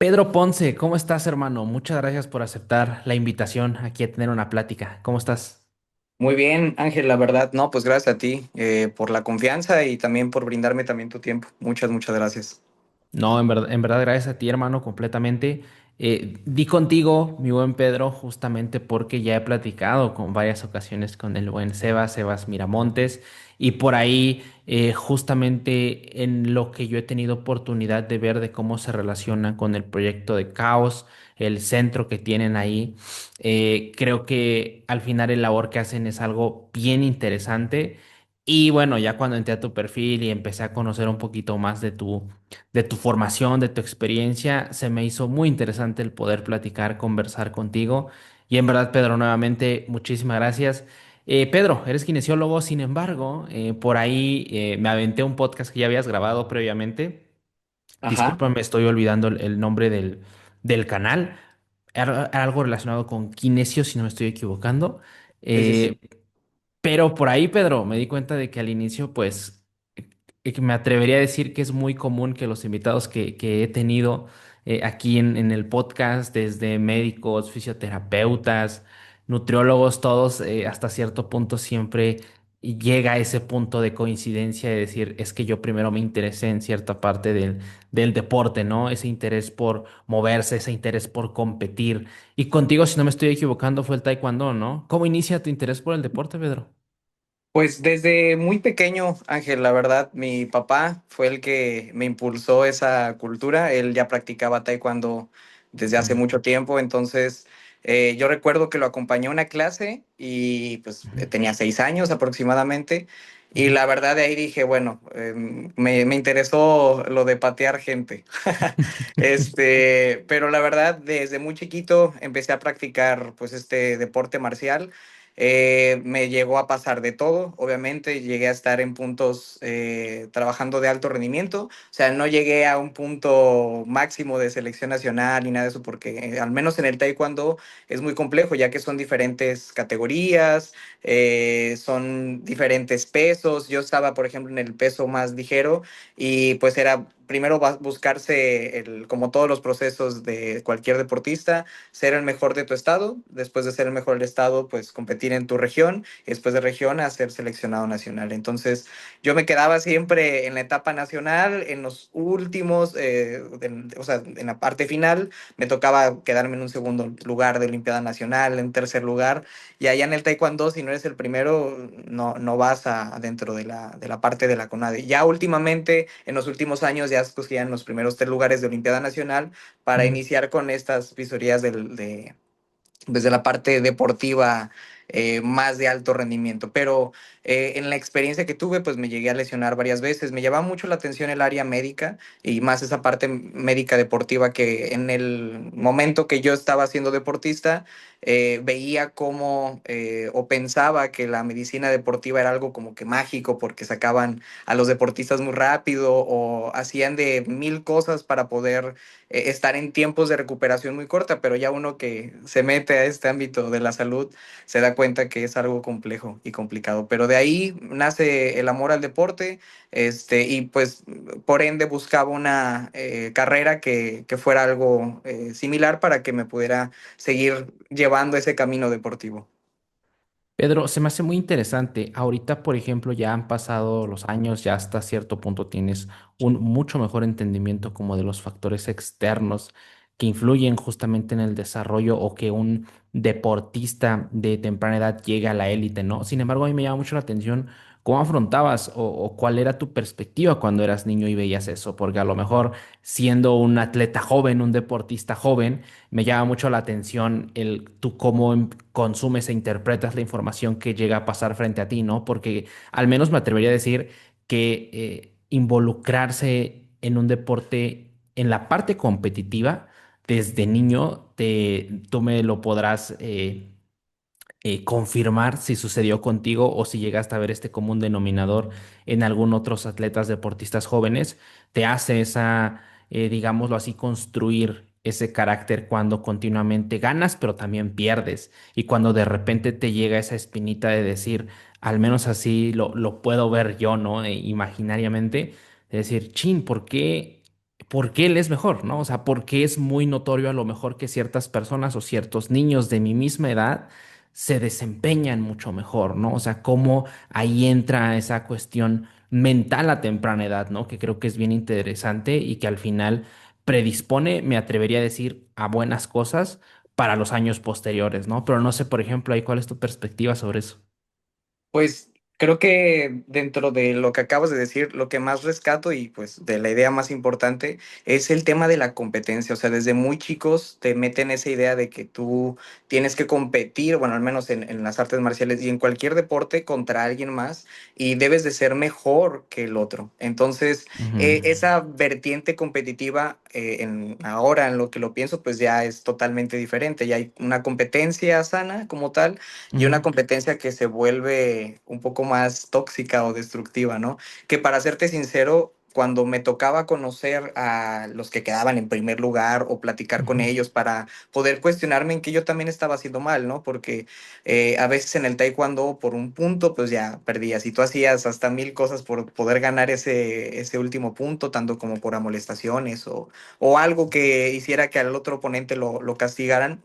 Pedro Ponce, ¿cómo estás, hermano? Muchas gracias por aceptar la invitación aquí a tener una plática. ¿Cómo estás? Muy bien, Ángel, la verdad, no, pues gracias a ti por la confianza y también por brindarme también tu tiempo. Muchas gracias. No, en verdad, gracias a ti, hermano, completamente. Di contigo, mi buen Pedro, justamente porque ya he platicado con varias ocasiones con el buen Sebas Miramontes, y por ahí, justamente en lo que yo he tenido oportunidad de ver de cómo se relaciona con el proyecto de Caos, el centro que tienen ahí, creo que al final el labor que hacen es algo bien interesante. Y bueno, ya cuando entré a tu perfil y empecé a conocer un poquito más de tu formación, de tu experiencia. Se me hizo muy interesante el poder platicar, conversar contigo. Y en verdad, Pedro, nuevamente, muchísimas gracias. Pedro, eres kinesiólogo, sin embargo, por ahí me aventé un podcast que ya habías grabado previamente. Ajá, Discúlpame, estoy olvidando el nombre del canal. Era algo relacionado con kinesio, si no me estoy equivocando. sí, sí, Eh, sí. pero por ahí, Pedro, me di cuenta de que al inicio, pues, que me atrevería a decir que es muy común que los invitados que he tenido aquí en el podcast, desde médicos, fisioterapeutas, nutriólogos, todos hasta cierto punto siempre llega a ese punto de coincidencia de decir, es que yo primero me interesé en cierta parte del deporte, ¿no? Ese interés por moverse, ese interés por competir. Y contigo, si no me estoy equivocando, fue el taekwondo, ¿no? ¿Cómo inicia tu interés por el deporte, Pedro? Pues desde muy pequeño, Ángel, la verdad, mi papá fue el que me impulsó esa cultura. Él ya practicaba taekwondo desde hace Mm, mucho tiempo, entonces yo recuerdo que lo acompañé a una clase y pues ujú, tenía 6 años aproximadamente. Y ujú. la verdad de ahí dije, bueno, me interesó lo de patear gente. Pero la verdad, desde muy chiquito empecé a practicar pues este deporte marcial. Me llegó a pasar de todo, obviamente llegué a estar en puntos trabajando de alto rendimiento, o sea, no llegué a un punto máximo de selección nacional ni nada de eso, porque al menos en el taekwondo es muy complejo, ya que son diferentes categorías, son diferentes pesos. Yo estaba, por ejemplo, en el peso más ligero y pues era primero buscarse, como todos los procesos de cualquier deportista, ser el mejor de tu estado, después de ser el mejor del estado, pues competir en tu región, y después de región a ser seleccionado nacional. Entonces yo me quedaba siempre en la etapa nacional, en los últimos, o sea, en la parte final, me tocaba quedarme en un segundo lugar de Olimpiada Nacional, en tercer lugar, y allá en el Taekwondo, si no eres el primero, no vas dentro de la parte de la CONADE. Ya últimamente, en los últimos años, ya escogían los primeros 3 lugares de Olimpiada Nacional para Ujú. iniciar con estas visorías desde la parte deportiva, más de alto rendimiento. Pero en la experiencia que tuve, pues me llegué a lesionar varias veces. Me llamaba mucho la atención el área médica y más esa parte médica deportiva, que en el momento que yo estaba siendo deportista, veía cómo o pensaba que la medicina deportiva era algo como que mágico porque sacaban a los deportistas muy rápido o hacían de mil cosas para poder estar en tiempos de recuperación muy corta, pero ya uno que se mete a este ámbito de la salud se da cuenta que es algo complejo y complicado. Pero de ahí nace el amor al deporte, y pues por ende buscaba una carrera que fuera algo similar para que me pudiera seguir llevando ese camino deportivo. Pedro, se me hace muy interesante. Ahorita, por ejemplo, ya han pasado los años, ya hasta cierto punto tienes un mucho mejor entendimiento como de los factores externos que influyen justamente en el desarrollo o que un deportista de temprana edad llegue a la élite, ¿no? Sin embargo, a mí me llama mucho la atención cómo afrontabas o cuál era tu perspectiva cuando eras niño y veías eso, porque a lo mejor siendo un atleta joven, un deportista joven, me llama mucho la atención el tú cómo consumes e interpretas la información que llega a pasar frente a ti, ¿no? Porque al menos me atrevería a decir que involucrarse en un deporte en la parte competitiva desde niño, tú me lo podrás confirmar si sucedió contigo o si llegaste a ver este común denominador en algún otros atletas deportistas jóvenes, te hace esa, digámoslo así, construir ese carácter cuando continuamente ganas, pero también pierdes. Y cuando de repente te llega esa espinita de decir, al menos así lo puedo ver yo, ¿no? Imaginariamente, de decir, chin, por qué él es mejor, ¿no? O sea, por qué es muy notorio a lo mejor que ciertas personas o ciertos niños de mi misma edad se desempeñan mucho mejor, ¿no? O sea, cómo ahí entra esa cuestión mental a temprana edad, ¿no? Que creo que es bien interesante y que al final predispone, me atrevería a decir, a buenas cosas para los años posteriores, ¿no? Pero no sé, por ejemplo, ahí cuál es tu perspectiva sobre eso. Pues creo que dentro de lo que acabas de decir, lo que más rescato y pues de la idea más importante es el tema de la competencia. O sea, desde muy chicos te meten esa idea de que tú tienes que competir, bueno, al menos en las artes marciales y en cualquier deporte contra alguien más y debes de ser mejor que el otro. Entonces, Ujú, esa vertiente competitiva, ahora en lo que lo pienso, pues ya es totalmente diferente. Ya hay una competencia sana como tal y una ujú, competencia que se vuelve un poco más tóxica o destructiva, ¿no? Que para serte sincero, cuando me tocaba conocer a los que quedaban en primer lugar o platicar con ujú. ellos para poder cuestionarme en que yo también estaba haciendo mal, ¿no? Porque a veces en el taekwondo por un punto pues ya perdías y tú hacías hasta mil cosas por poder ganar ese último punto, tanto como por amonestaciones o algo que hiciera que al otro oponente lo castigaran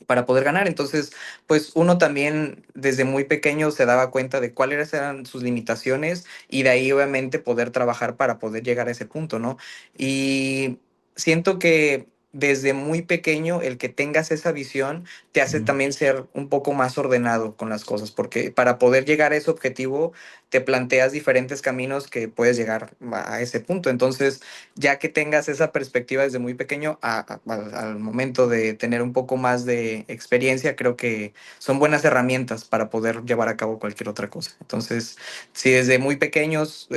para poder ganar. Entonces, pues uno también desde muy pequeño se daba cuenta de cuáles eran sus limitaciones y de ahí obviamente poder trabajar para poder llegar a ese punto, ¿no? Y siento que desde muy pequeño el que tengas esa visión te hace Ujú. también ser un poco más ordenado con las cosas, porque para poder llegar a ese objetivo te planteas diferentes caminos que puedes llegar a ese punto. Entonces, ya que tengas esa perspectiva desde muy pequeño al momento de tener un poco más de experiencia, creo que son buenas herramientas para poder llevar a cabo cualquier otra cosa. Entonces, si desde muy pequeños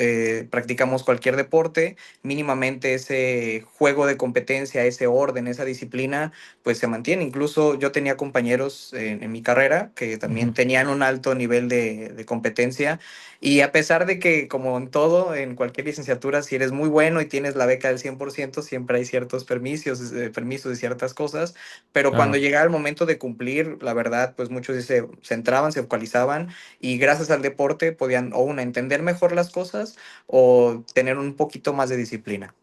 practicamos cualquier deporte, mínimamente ese juego de competencia, ese orden, esa disciplina, pues se mantiene. Incluso yo tenía compañeros en mi carrera que también Ujú. tenían un alto nivel de competencia y a pesar de que, como en todo, en cualquier licenciatura, si eres muy bueno y tienes la beca del 100% siempre hay ciertos permisos y ciertas cosas, pero cuando Claro. llegaba el momento de cumplir, la verdad, pues muchos sí se centraban, se focalizaban y gracias al deporte podían o una, entender mejor las cosas o tener un poquito más de disciplina.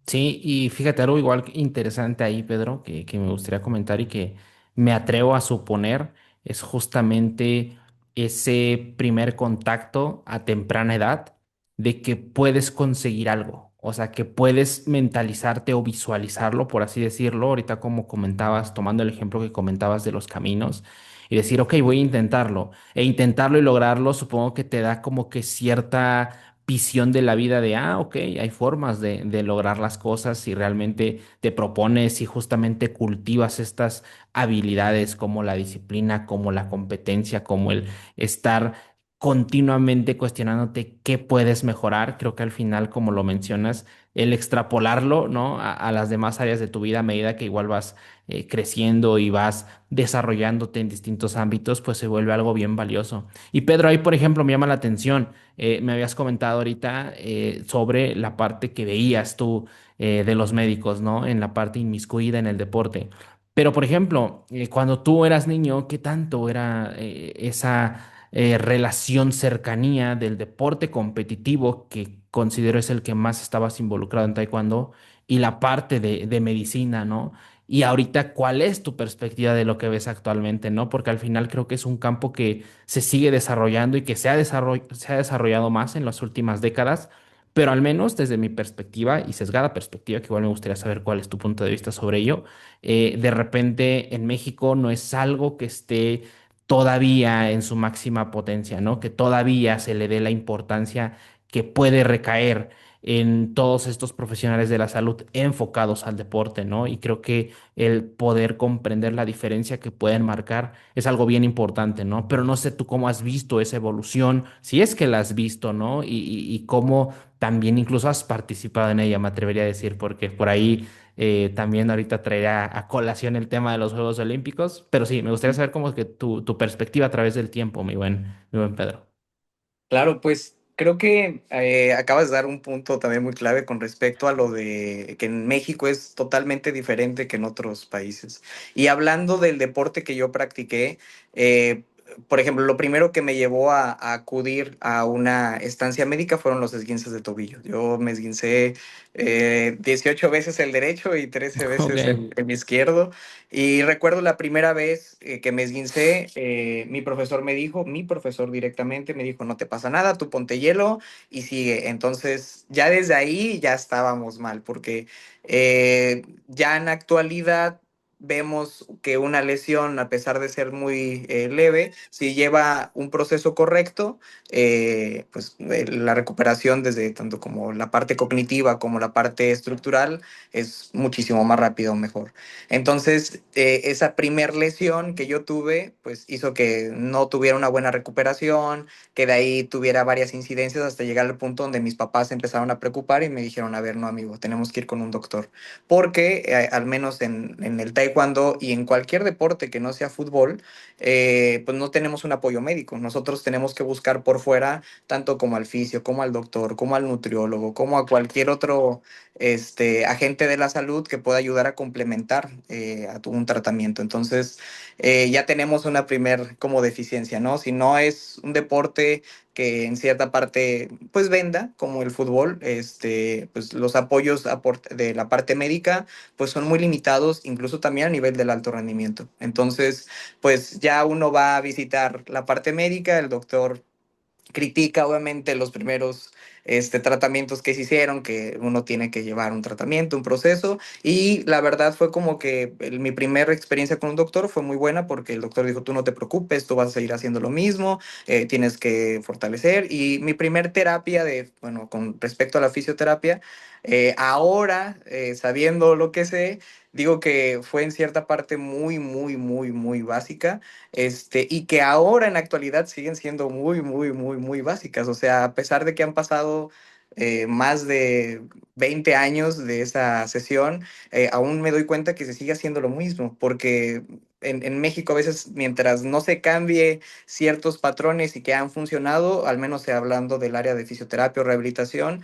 Sí, y fíjate algo igual interesante ahí, Pedro, que me gustaría comentar y que me atrevo a suponer es justamente ese primer contacto a temprana edad de que puedes conseguir algo, o sea, que puedes mentalizarte o visualizarlo, por así decirlo, ahorita como comentabas, tomando el ejemplo que comentabas de los caminos, y decir, ok, voy a intentarlo, e intentarlo y lograrlo, supongo que te da como que cierta visión de la vida de, ah, ok, hay formas de lograr las cosas si realmente te propones y justamente cultivas estas habilidades como la disciplina, como la competencia, como el estar continuamente cuestionándote qué puedes mejorar. Creo que al final, como lo mencionas, el extrapolarlo, ¿no? A las demás áreas de tu vida a medida que igual vas creciendo y vas desarrollándote en distintos ámbitos, pues se vuelve algo bien valioso. Y Pedro, ahí por ejemplo me llama la atención. Me habías comentado ahorita sobre la parte que veías tú de los médicos, ¿no? En la parte inmiscuida en el deporte. Pero, por ejemplo, cuando tú eras niño, ¿qué tanto era esa relación cercanía del deporte competitivo que considero es el que más estabas involucrado en Taekwondo y la parte de medicina, ¿no? Y ahorita, ¿cuál es tu perspectiva de lo que ves actualmente, ¿no? Porque al final creo que es un campo que se sigue desarrollando y que se ha desarrollado más en las últimas décadas, pero al menos desde mi perspectiva y sesgada perspectiva, que igual me gustaría saber cuál es tu punto de vista sobre ello, de repente en México no es algo que esté todavía en su máxima potencia, ¿no? Que todavía se le dé la importancia que puede recaer en todos estos profesionales de la salud enfocados al deporte, ¿no? Y creo que el poder comprender la diferencia que pueden marcar es algo bien importante, ¿no? Pero no sé tú cómo has visto esa evolución, si es que la has visto, ¿no? Y cómo también incluso has participado en ella, me atrevería a decir, porque por ahí también ahorita traerá a colación el tema de los Juegos Olímpicos, pero sí, me gustaría saber cómo es que tu perspectiva a través del tiempo, mi buen Pedro. Claro, pues creo que acabas de dar un punto también muy clave con respecto a lo de que en México es totalmente diferente que en otros países. Y hablando del deporte que yo practiqué, por ejemplo, lo primero que me llevó a acudir a una estancia médica fueron los esguinces de tobillo. Yo me esguincé 18 veces el derecho y 13 Ok. veces el izquierdo. Y recuerdo la primera vez que me esguincé, mi profesor me dijo, mi profesor directamente me dijo, no te pasa nada, tú ponte hielo y sigue. Entonces, ya desde ahí ya estábamos mal, porque ya en la actualidad vemos que una lesión, a pesar de ser muy leve, si lleva un proceso correcto, la recuperación desde tanto como la parte cognitiva como la parte estructural es muchísimo más rápido, mejor. Entonces, esa primer lesión que yo tuve, pues hizo que no tuviera una buena recuperación, que de ahí tuviera varias incidencias hasta llegar al punto donde mis papás se empezaron a preocupar y me dijeron, a ver, no, amigo, tenemos que ir con un doctor porque al menos en el taekwondo y en cualquier deporte que no sea fútbol, pues no tenemos un apoyo médico. Nosotros tenemos que buscar por fuera, tanto como al fisio, como al doctor, como al nutriólogo, como a cualquier otro agente de la salud que pueda ayudar a complementar un tratamiento. Entonces, ya tenemos una primer como deficiencia, ¿no? Si no es un deporte que en cierta parte pues venda, como el fútbol, pues los apoyos de la parte médica pues son muy limitados, incluso también a nivel del alto rendimiento. Entonces, pues ya uno va a visitar la parte médica, el doctor critica obviamente los primeros tratamientos que se hicieron, que uno tiene que llevar un tratamiento, un proceso, y la verdad fue como que mi primera experiencia con un doctor fue muy buena porque el doctor dijo, tú no te preocupes, tú vas a seguir haciendo lo mismo, tienes que fortalecer, y mi primer terapia bueno, con respecto a la fisioterapia, ahora, sabiendo lo que sé, digo que fue en cierta parte muy, muy, muy, muy básica y que ahora en la actualidad siguen siendo muy, muy, muy, muy básicas. O sea, a pesar de que han pasado más de 20 años de esa sesión, aún me doy cuenta que se sigue haciendo lo mismo, porque en México a veces mientras no se cambie ciertos patrones y que han funcionado, al menos hablando del área de fisioterapia o rehabilitación,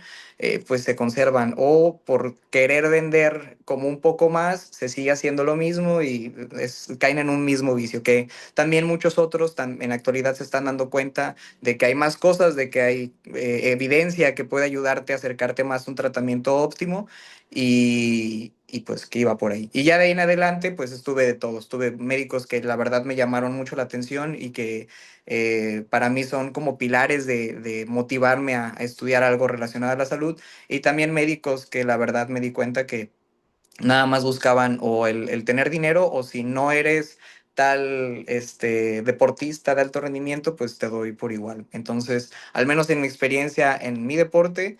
pues se conservan o por querer vender como un poco más, se sigue haciendo lo mismo y caen en un mismo vicio que también muchos otros en la actualidad se están dando cuenta de que hay más cosas, de que hay evidencia que puede ayudarte a acercarte más a un tratamiento óptimo y pues que iba por ahí. Y ya de ahí en adelante pues estuve de todo, estuve médicos que la verdad me llamaron mucho la atención y que para mí son como pilares de motivarme a estudiar algo relacionado a la salud y también médicos que la verdad me di cuenta que nada más buscaban o el tener dinero o si no eres tal deportista de alto rendimiento, pues te doy por igual. Entonces, al menos en mi experiencia en mi deporte,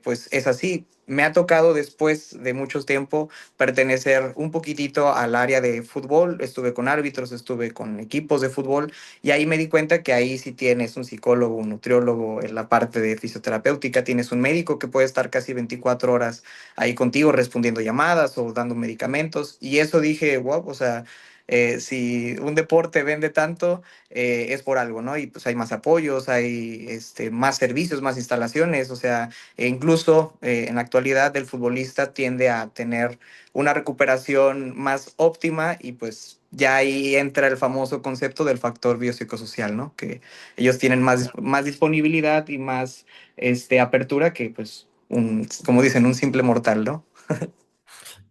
pues es así. Me ha tocado después de mucho tiempo pertenecer un poquitito al área de fútbol. Estuve con árbitros, estuve con equipos de fútbol y ahí me di cuenta que ahí sí tienes un psicólogo, un nutriólogo, en la parte de fisioterapéutica, tienes un médico que puede estar casi 24 horas ahí contigo respondiendo llamadas o dando medicamentos. Y eso dije, wow, o sea, si un deporte vende tanto, es por algo, ¿no? Y pues hay más apoyos, hay más servicios, más instalaciones, o sea, incluso en la actualidad el futbolista tiende a tener una recuperación más óptima y pues ya ahí entra el famoso concepto del factor biopsicosocial, ¿no? Que ellos tienen más disponibilidad y más apertura que pues como dicen, un simple mortal, ¿no?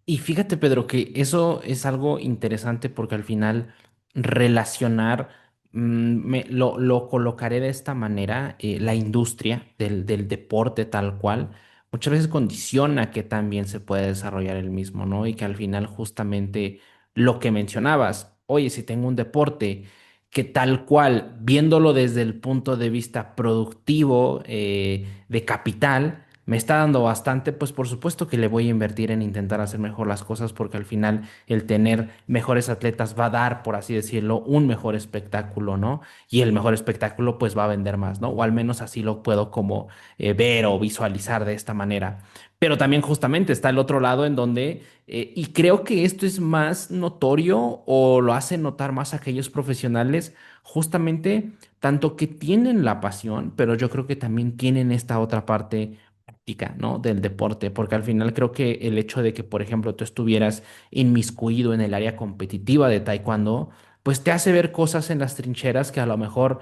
Y fíjate, Pedro, que eso es algo interesante porque al final relacionar, lo colocaré de esta manera, la industria del deporte tal cual, muchas veces condiciona que también se puede desarrollar el mismo, ¿no? Y que al final justamente lo que mencionabas, oye, si tengo un deporte que tal cual, viéndolo desde el punto de vista productivo, de capital, me está dando bastante, pues por supuesto que le voy a invertir en intentar hacer mejor las cosas porque al final el tener mejores atletas va a dar, por así decirlo, un mejor espectáculo, ¿no? Y el mejor espectáculo pues va a vender más, ¿no? O al menos así lo puedo como ver o visualizar de esta manera. Pero también justamente está el otro lado en donde, y creo que esto es más notorio o lo hacen notar más aquellos profesionales, justamente tanto que tienen la pasión, pero yo creo que también tienen esta otra parte práctica, ¿no? Del deporte, porque al final creo que el hecho de que, por ejemplo, tú estuvieras inmiscuido en el área competitiva de taekwondo, pues te hace ver cosas en las trincheras que a lo mejor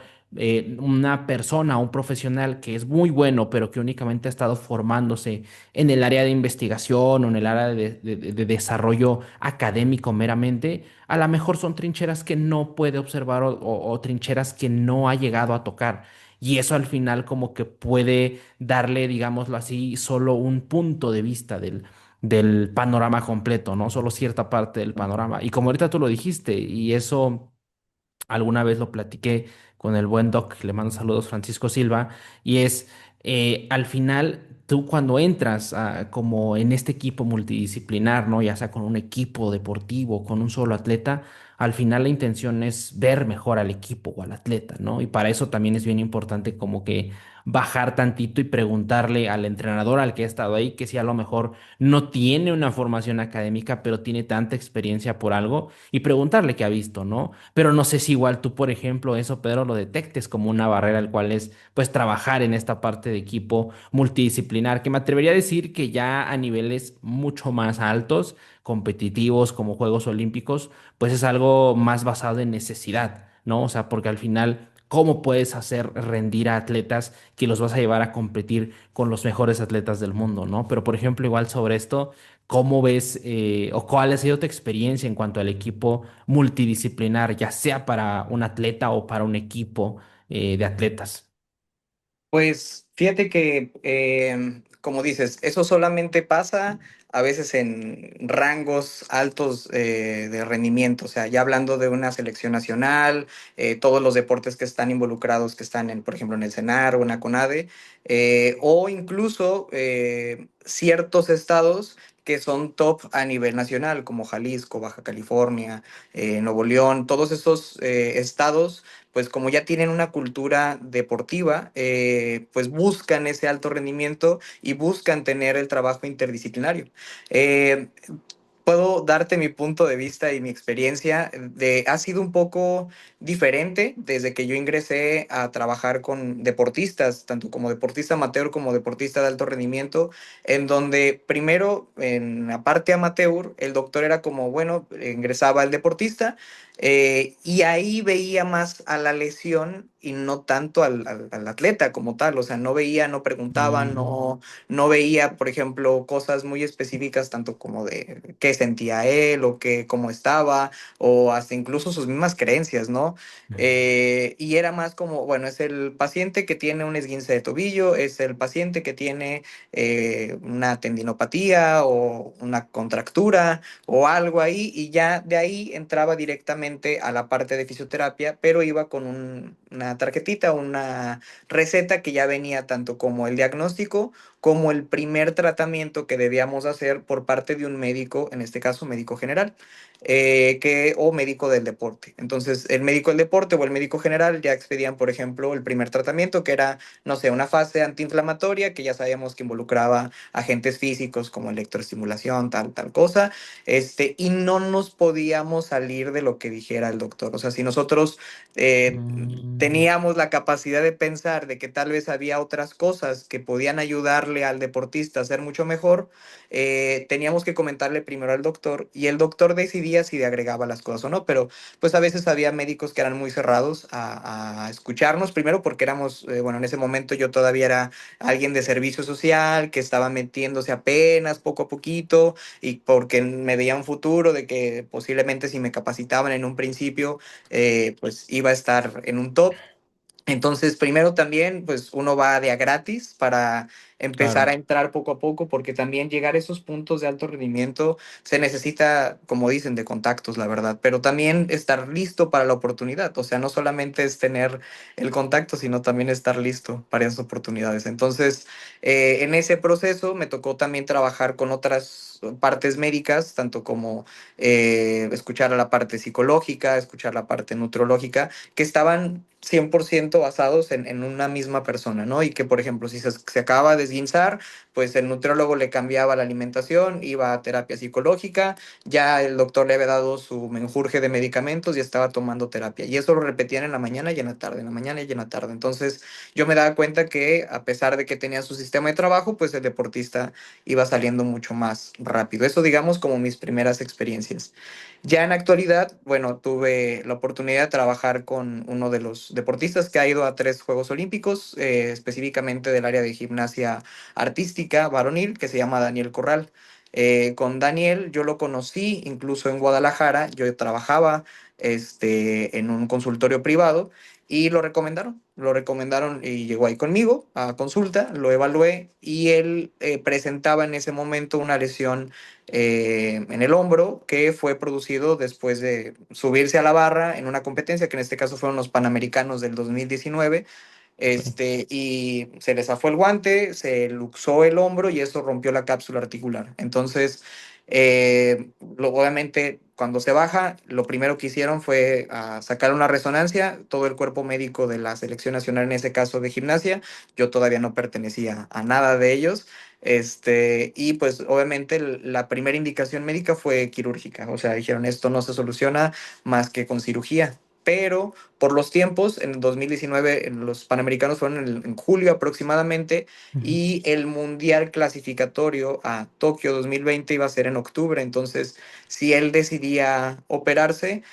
una persona, un profesional que es muy bueno, pero que únicamente ha estado formándose en el área de investigación o en el área de desarrollo académico meramente, a lo mejor son trincheras que no puede observar o trincheras que no ha llegado a tocar. Y eso al final como que puede darle, digámoslo así, solo un punto de vista del panorama completo, no solo cierta parte del panorama. Y como ahorita tú lo dijiste, y eso alguna vez lo platiqué con el buen Doc, le mando saludos, Francisco Silva, y es, al final, tú cuando entras como en este equipo multidisciplinar, ¿no? Ya sea con un equipo deportivo, con un solo atleta, al final la intención es ver mejor al equipo o al atleta, ¿no? Y para eso también es bien importante como que bajar tantito y preguntarle al entrenador al que ha estado ahí, que si a lo mejor no tiene una formación académica, pero tiene tanta experiencia por algo, y preguntarle qué ha visto, ¿no? Pero no sé si igual tú, por ejemplo, eso, Pedro, lo detectes como una barrera, el cual es, pues, trabajar en esta parte de equipo multidisciplinar, que me atrevería a decir que ya a niveles mucho más altos, competitivos, como Juegos Olímpicos, pues es algo más basado en necesidad, ¿no? O sea, porque al final, ¿cómo puedes hacer rendir a atletas que los vas a llevar a competir con los mejores atletas del mundo, ¿no? Pero, por ejemplo, igual sobre esto, ¿cómo ves o cuál ha sido tu experiencia en cuanto al equipo multidisciplinar, ya sea para un atleta o para un equipo de atletas? Pues fíjate que, como dices, eso solamente pasa a veces en rangos altos de rendimiento, o sea, ya hablando de una selección nacional, todos los deportes que están involucrados, que están en, por ejemplo, en el CENAR o en la CONADE, o incluso ciertos estados que son top a nivel nacional, como Jalisco, Baja California, Nuevo León, todos esos estados pues como ya tienen una cultura deportiva, pues buscan ese alto rendimiento y buscan tener el trabajo interdisciplinario. Eh, Puedo darte mi punto de vista y mi experiencia ha sido un poco diferente desde que yo ingresé a trabajar con deportistas, tanto como deportista amateur como deportista de alto rendimiento, en donde primero en la parte amateur el doctor era como, bueno, ingresaba el deportista y ahí veía más a la lesión y no tanto al atleta como tal, o sea, no veía, no preguntaba, Mm, no veía, por ejemplo, cosas muy específicas, tanto como de qué sentía él o qué, cómo estaba, o hasta incluso sus mismas creencias, ¿no? Y era más como, bueno, es el paciente que tiene un esguince de tobillo, es el paciente que tiene una tendinopatía o una contractura o algo ahí, y ya de ahí entraba directamente a la parte de fisioterapia, pero iba con una tarjetita, una receta que ya venía tanto como el diagnóstico como el primer tratamiento que debíamos hacer por parte de un médico, en este caso médico general, o médico del deporte. Entonces, el médico del deporte o el médico general ya expedían, por ejemplo, el primer tratamiento, que era, no sé, una fase antiinflamatoria, que ya sabíamos que involucraba agentes físicos como electroestimulación, tal cosa, y no nos podíamos salir de lo que dijera el doctor. O sea, si nosotros eh, mm, teníamos la capacidad de pensar de que tal vez había otras cosas que podían ayudarle al deportista a ser mucho mejor, teníamos que comentarle primero al doctor y el doctor decidía si le agregaba las cosas o no, pero pues a veces había médicos que eran muy cerrados a escucharnos, primero porque éramos, bueno, en ese momento yo todavía era alguien de servicio social que estaba metiéndose apenas poco a poquito y porque me veía un futuro de que posiblemente si me capacitaban en un principio, pues iba a estar en un top. Entonces, primero también, pues uno va de a gratis para empezar a claro, entrar poco a poco, porque también llegar a esos puntos de alto rendimiento se necesita, como dicen, de contactos, la verdad, pero también estar listo para la oportunidad. O sea, no solamente es tener el contacto, sino también estar listo para esas oportunidades. Entonces, en ese proceso me tocó también trabajar con otras partes médicas, tanto como escuchar a la parte psicológica, escuchar la parte nutrológica que estaban 100% basados en una misma persona, ¿no? Y que, por ejemplo, si se acaba de esguinzar, pues el nutriólogo le cambiaba la alimentación, iba a terapia psicológica, ya el doctor le había dado su menjurje de medicamentos y estaba tomando terapia. Y eso lo repetían en la mañana y en la tarde, en la mañana y en la tarde. Entonces yo me daba cuenta que a pesar de que tenía su sistema de trabajo, pues el deportista iba saliendo mucho más rápido. Eso digamos como mis primeras experiencias. Ya en la actualidad, bueno, tuve la oportunidad de trabajar con uno de los deportistas que ha ido a 3 Juegos Olímpicos, específicamente del área de gimnasia artística varonil, que se llama Daniel Corral. Con Daniel yo lo conocí incluso en Guadalajara, yo trabajaba en un consultorio privado y lo recomendaron y llegó ahí conmigo a consulta, lo evalué y él presentaba en ese momento una lesión en el hombro que fue producido después de subirse a la barra en una competencia, que en este caso fueron los Panamericanos del 2019, Sí. y se le zafó el guante, se luxó el hombro y eso rompió la cápsula articular. Entonces, obviamente, cuando se baja, lo primero que hicieron fue sacar una resonancia, todo el cuerpo médico de la selección nacional, en ese caso de gimnasia, yo todavía no pertenecía a nada de ellos. Y pues obviamente la primera indicación médica fue quirúrgica, o sea, dijeron esto no se soluciona más que con cirugía, pero por los tiempos, en 2019 los Panamericanos fueron en julio aproximadamente Ujú. y el Mundial clasificatorio a Tokio 2020 iba a ser en octubre. Entonces, si él decidía operarse,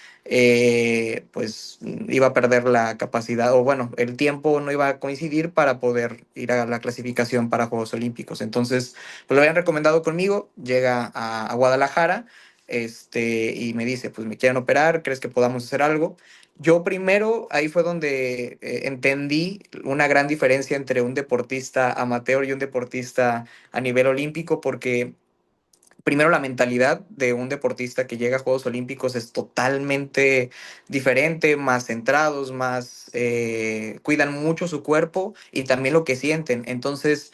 pues iba a perder la capacidad, o bueno, el tiempo no iba a coincidir para poder ir a la clasificación para Juegos Olímpicos. Entonces, pues lo habían recomendado conmigo, llega a Guadalajara. Y me dice, pues me quieren operar, ¿crees que podamos hacer algo? Yo primero, ahí fue donde entendí una gran diferencia entre un deportista amateur y un deportista a nivel olímpico, porque primero la mentalidad de un deportista que llega a Juegos Olímpicos es totalmente diferente, más centrados, más cuidan mucho su cuerpo y también lo que sienten. Entonces,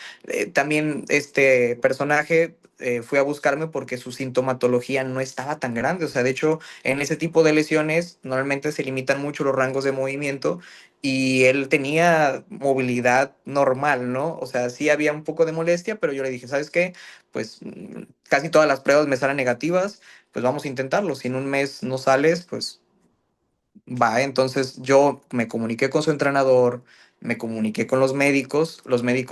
también este personaje fue a buscarme porque su sintomatología no estaba tan grande. O sea, de hecho, en ese tipo de lesiones normalmente se limitan mucho los rangos de movimiento y él tenía movilidad normal, ¿no? O sea, sí había un poco de molestia, pero yo le dije, ¿sabes qué? Pues casi todas las pruebas me salen negativas, pues vamos a intentarlo. Si en un mes no sales, pues va. Entonces yo me comuniqué con su entrenador, me comuniqué con los médicos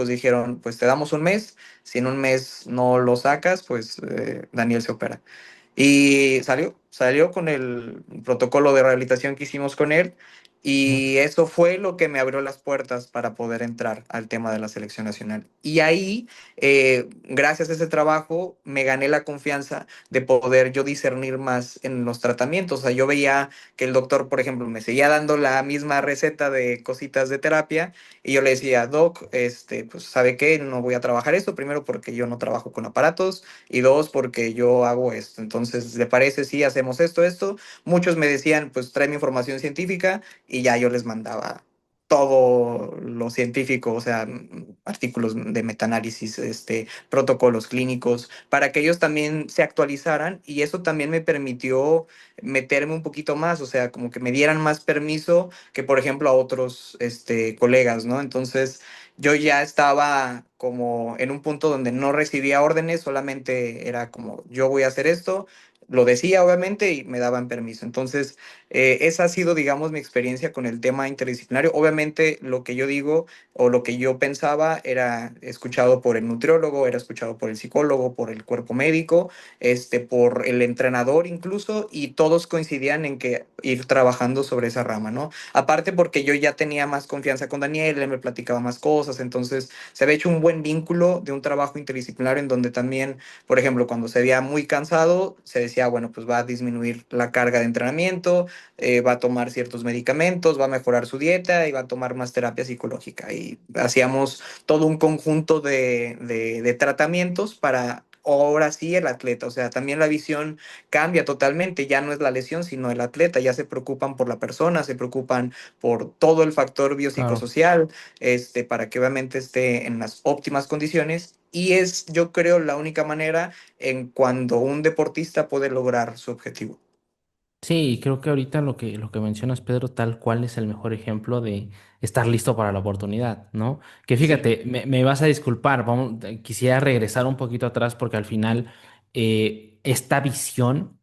dijeron, pues te damos un mes, si en un mes no lo sacas, pues Daniel se opera. Y salió con el protocolo de rehabilitación que hicimos con él. Ujú. Y eso fue lo que me abrió las puertas para poder entrar al tema de la selección nacional. Y ahí, gracias a ese trabajo, me gané la confianza de poder yo discernir más en los tratamientos. O sea, yo veía que el doctor, por ejemplo, me seguía dando la misma receta de cositas de terapia y yo le decía, doc, pues, ¿sabe qué? No voy a trabajar esto, primero porque yo no trabajo con aparatos y dos, porque yo hago esto. Entonces, ¿le parece si hacemos esto, esto? Muchos me decían, pues tráeme información científica y ya yo les mandaba todo lo científico, o sea, artículos de metaanálisis, protocolos clínicos, para que ellos también se actualizaran y eso también me permitió meterme un poquito más, o sea, como que me dieran más permiso que, por ejemplo, a otros colegas, ¿no? Entonces, yo ya estaba como en un punto donde no recibía órdenes, solamente era como yo voy a hacer esto, lo decía obviamente y me daban permiso. Entonces, esa ha sido, digamos, mi experiencia con el tema interdisciplinario. Obviamente, lo que yo digo o lo que yo pensaba era escuchado por el nutriólogo, era escuchado por el psicólogo, por el cuerpo médico, por el entrenador incluso, y todos coincidían en que ir trabajando sobre esa rama, ¿no? Aparte porque yo ya tenía más confianza con Daniel, él me platicaba más cosas, entonces se había hecho un buen vínculo de un trabajo interdisciplinario en donde también, por ejemplo, cuando se veía muy cansado, se decía, bueno, pues va a disminuir la carga de entrenamiento, va a tomar ciertos medicamentos, va a mejorar su dieta y va a tomar más terapia psicológica. Y hacíamos todo un conjunto de tratamientos para ahora sí el atleta. O sea, también la visión cambia totalmente, ya no es la lesión, sino el atleta, ya se preocupan por la persona, se preocupan por todo el factor Claro. biopsicosocial, para que obviamente esté en las óptimas condiciones. Y es, yo creo, la única manera en cuando un deportista puede lograr su objetivo. Sí, y creo que ahorita lo que mencionas, Pedro, tal cual es el mejor ejemplo de estar listo para la oportunidad, ¿no? Que Sí. fíjate, me vas a disculpar, vamos, quisiera regresar un poquito atrás porque al final esta visión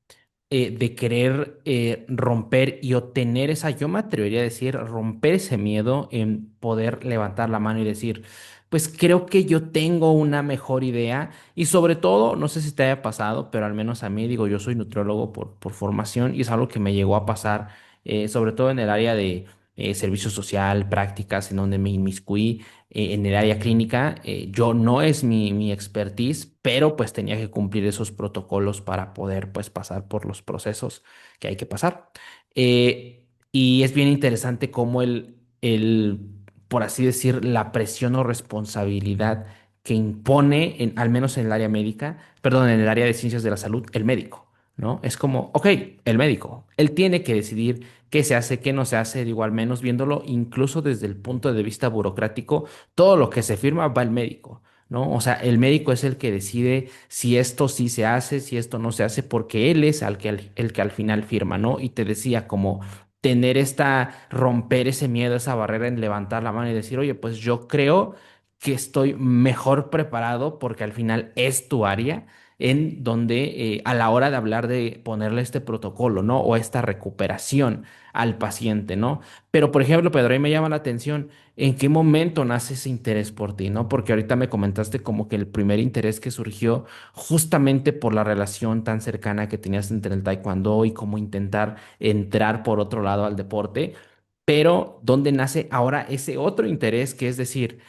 de querer romper y obtener esa, yo me atrevería a decir, romper ese miedo en poder levantar la mano y decir, pues creo que yo tengo una mejor idea y sobre todo, no sé si te haya pasado, pero al menos a mí, digo, yo soy nutriólogo por formación y es algo que me llegó a pasar, sobre todo en el área de servicio social, prácticas, en donde me inmiscuí en el área clínica. Yo no es mi expertise, pero pues tenía que cumplir esos protocolos para poder pues pasar por los procesos que hay que pasar. Y es bien interesante cómo por así decir, la presión o responsabilidad que impone, al menos en el área médica, perdón, en el área de ciencias de la salud, el médico, ¿no? Es como, ok, el médico, él tiene que decidir qué se hace, qué no se hace, digo, al menos viéndolo incluso desde el punto de vista burocrático, todo lo que se firma va al médico, ¿no? O sea, el médico es el que decide si esto sí se hace, si esto no se hace, porque él es el que al final firma, ¿no? Y te decía como tener romper ese miedo, esa barrera en levantar la mano y decir, oye, pues yo creo que estoy mejor preparado porque al final es tu área en donde a la hora de hablar de ponerle este protocolo, ¿no? O esta recuperación al paciente, ¿no? Pero, por ejemplo, Pedro, ahí me llama la atención, ¿en qué momento nace ese interés por ti, ¿no? Porque ahorita me comentaste como que el primer interés que surgió justamente por la relación tan cercana que tenías entre el taekwondo y cómo intentar entrar por otro lado al deporte, pero ¿dónde nace ahora ese otro interés que es decir,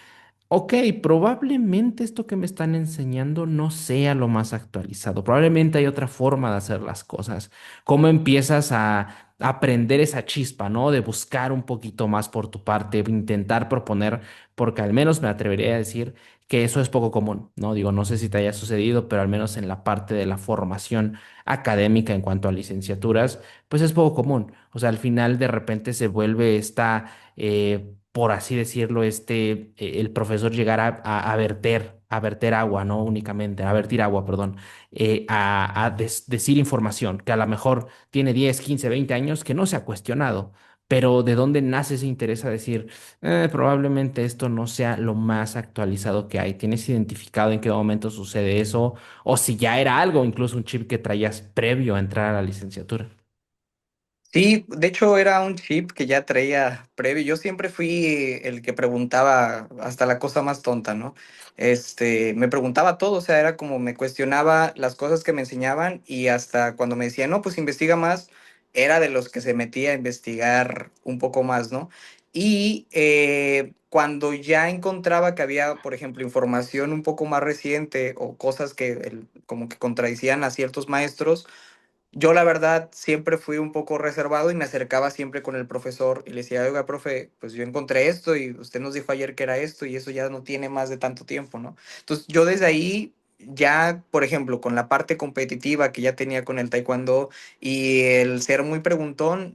ok, probablemente esto que me están enseñando no sea lo más actualizado. Probablemente hay otra forma de hacer las cosas. ¿Cómo empiezas a aprender esa chispa, ¿no? De buscar un poquito más por tu parte, intentar proponer, porque al menos me atrevería a decir que eso es poco común, ¿no? Digo, no sé si te haya sucedido, pero al menos en la parte de la formación académica en cuanto a licenciaturas, pues es poco común. O sea, al final de repente se vuelve esta por así decirlo, el profesor llegar a verter agua, no únicamente, a vertir agua, perdón, decir información que a lo mejor tiene 10, 15, 20 años que no se ha cuestionado. Pero ¿de dónde nace ese interés a decir, probablemente esto no sea lo más actualizado que hay"? ¿Tienes identificado en qué momento sucede eso? O si ya era algo, incluso un chip que traías previo a entrar a la licenciatura. Sí, de hecho era un chip que ya traía previo. Yo siempre fui el que preguntaba hasta la cosa más tonta, ¿no? Me preguntaba todo, o sea, era como me cuestionaba las cosas que me enseñaban y hasta cuando me decían, no, pues investiga más, era de los que se metía a investigar un poco más, ¿no? Y cuando ya encontraba que había, por ejemplo, información un poco más reciente o cosas que como que contradecían a ciertos maestros, yo la verdad siempre fui un poco reservado y me acercaba siempre con el profesor y le decía, oiga, profe, pues yo encontré esto y usted nos dijo ayer que era esto y eso ya no tiene más de tanto tiempo, ¿no? Entonces yo desde ahí ya, por ejemplo, con la parte competitiva que ya tenía con el taekwondo y el ser muy preguntón,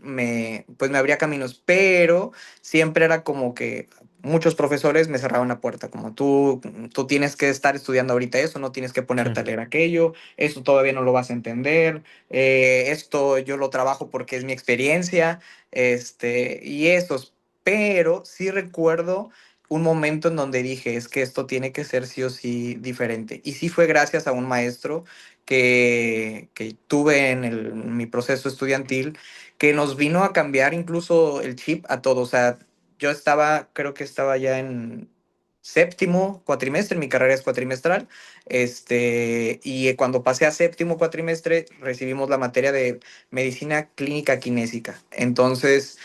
pues me abría caminos, pero siempre era como que muchos profesores me cerraban la puerta, como tú tienes que estar estudiando ahorita eso, no tienes que ponerte a Claro. leer aquello, eso todavía no lo vas a entender, esto yo lo trabajo porque es mi experiencia, y esos, pero sí recuerdo un momento en donde dije, es que esto tiene que ser sí o sí diferente. Y sí fue gracias a un maestro que tuve en mi proceso estudiantil, que nos vino a cambiar incluso el chip a todos. O sea, yo estaba, creo que estaba ya en séptimo cuatrimestre, mi carrera es cuatrimestral, y cuando pasé a séptimo cuatrimestre recibimos la materia de medicina clínica kinésica. Entonces,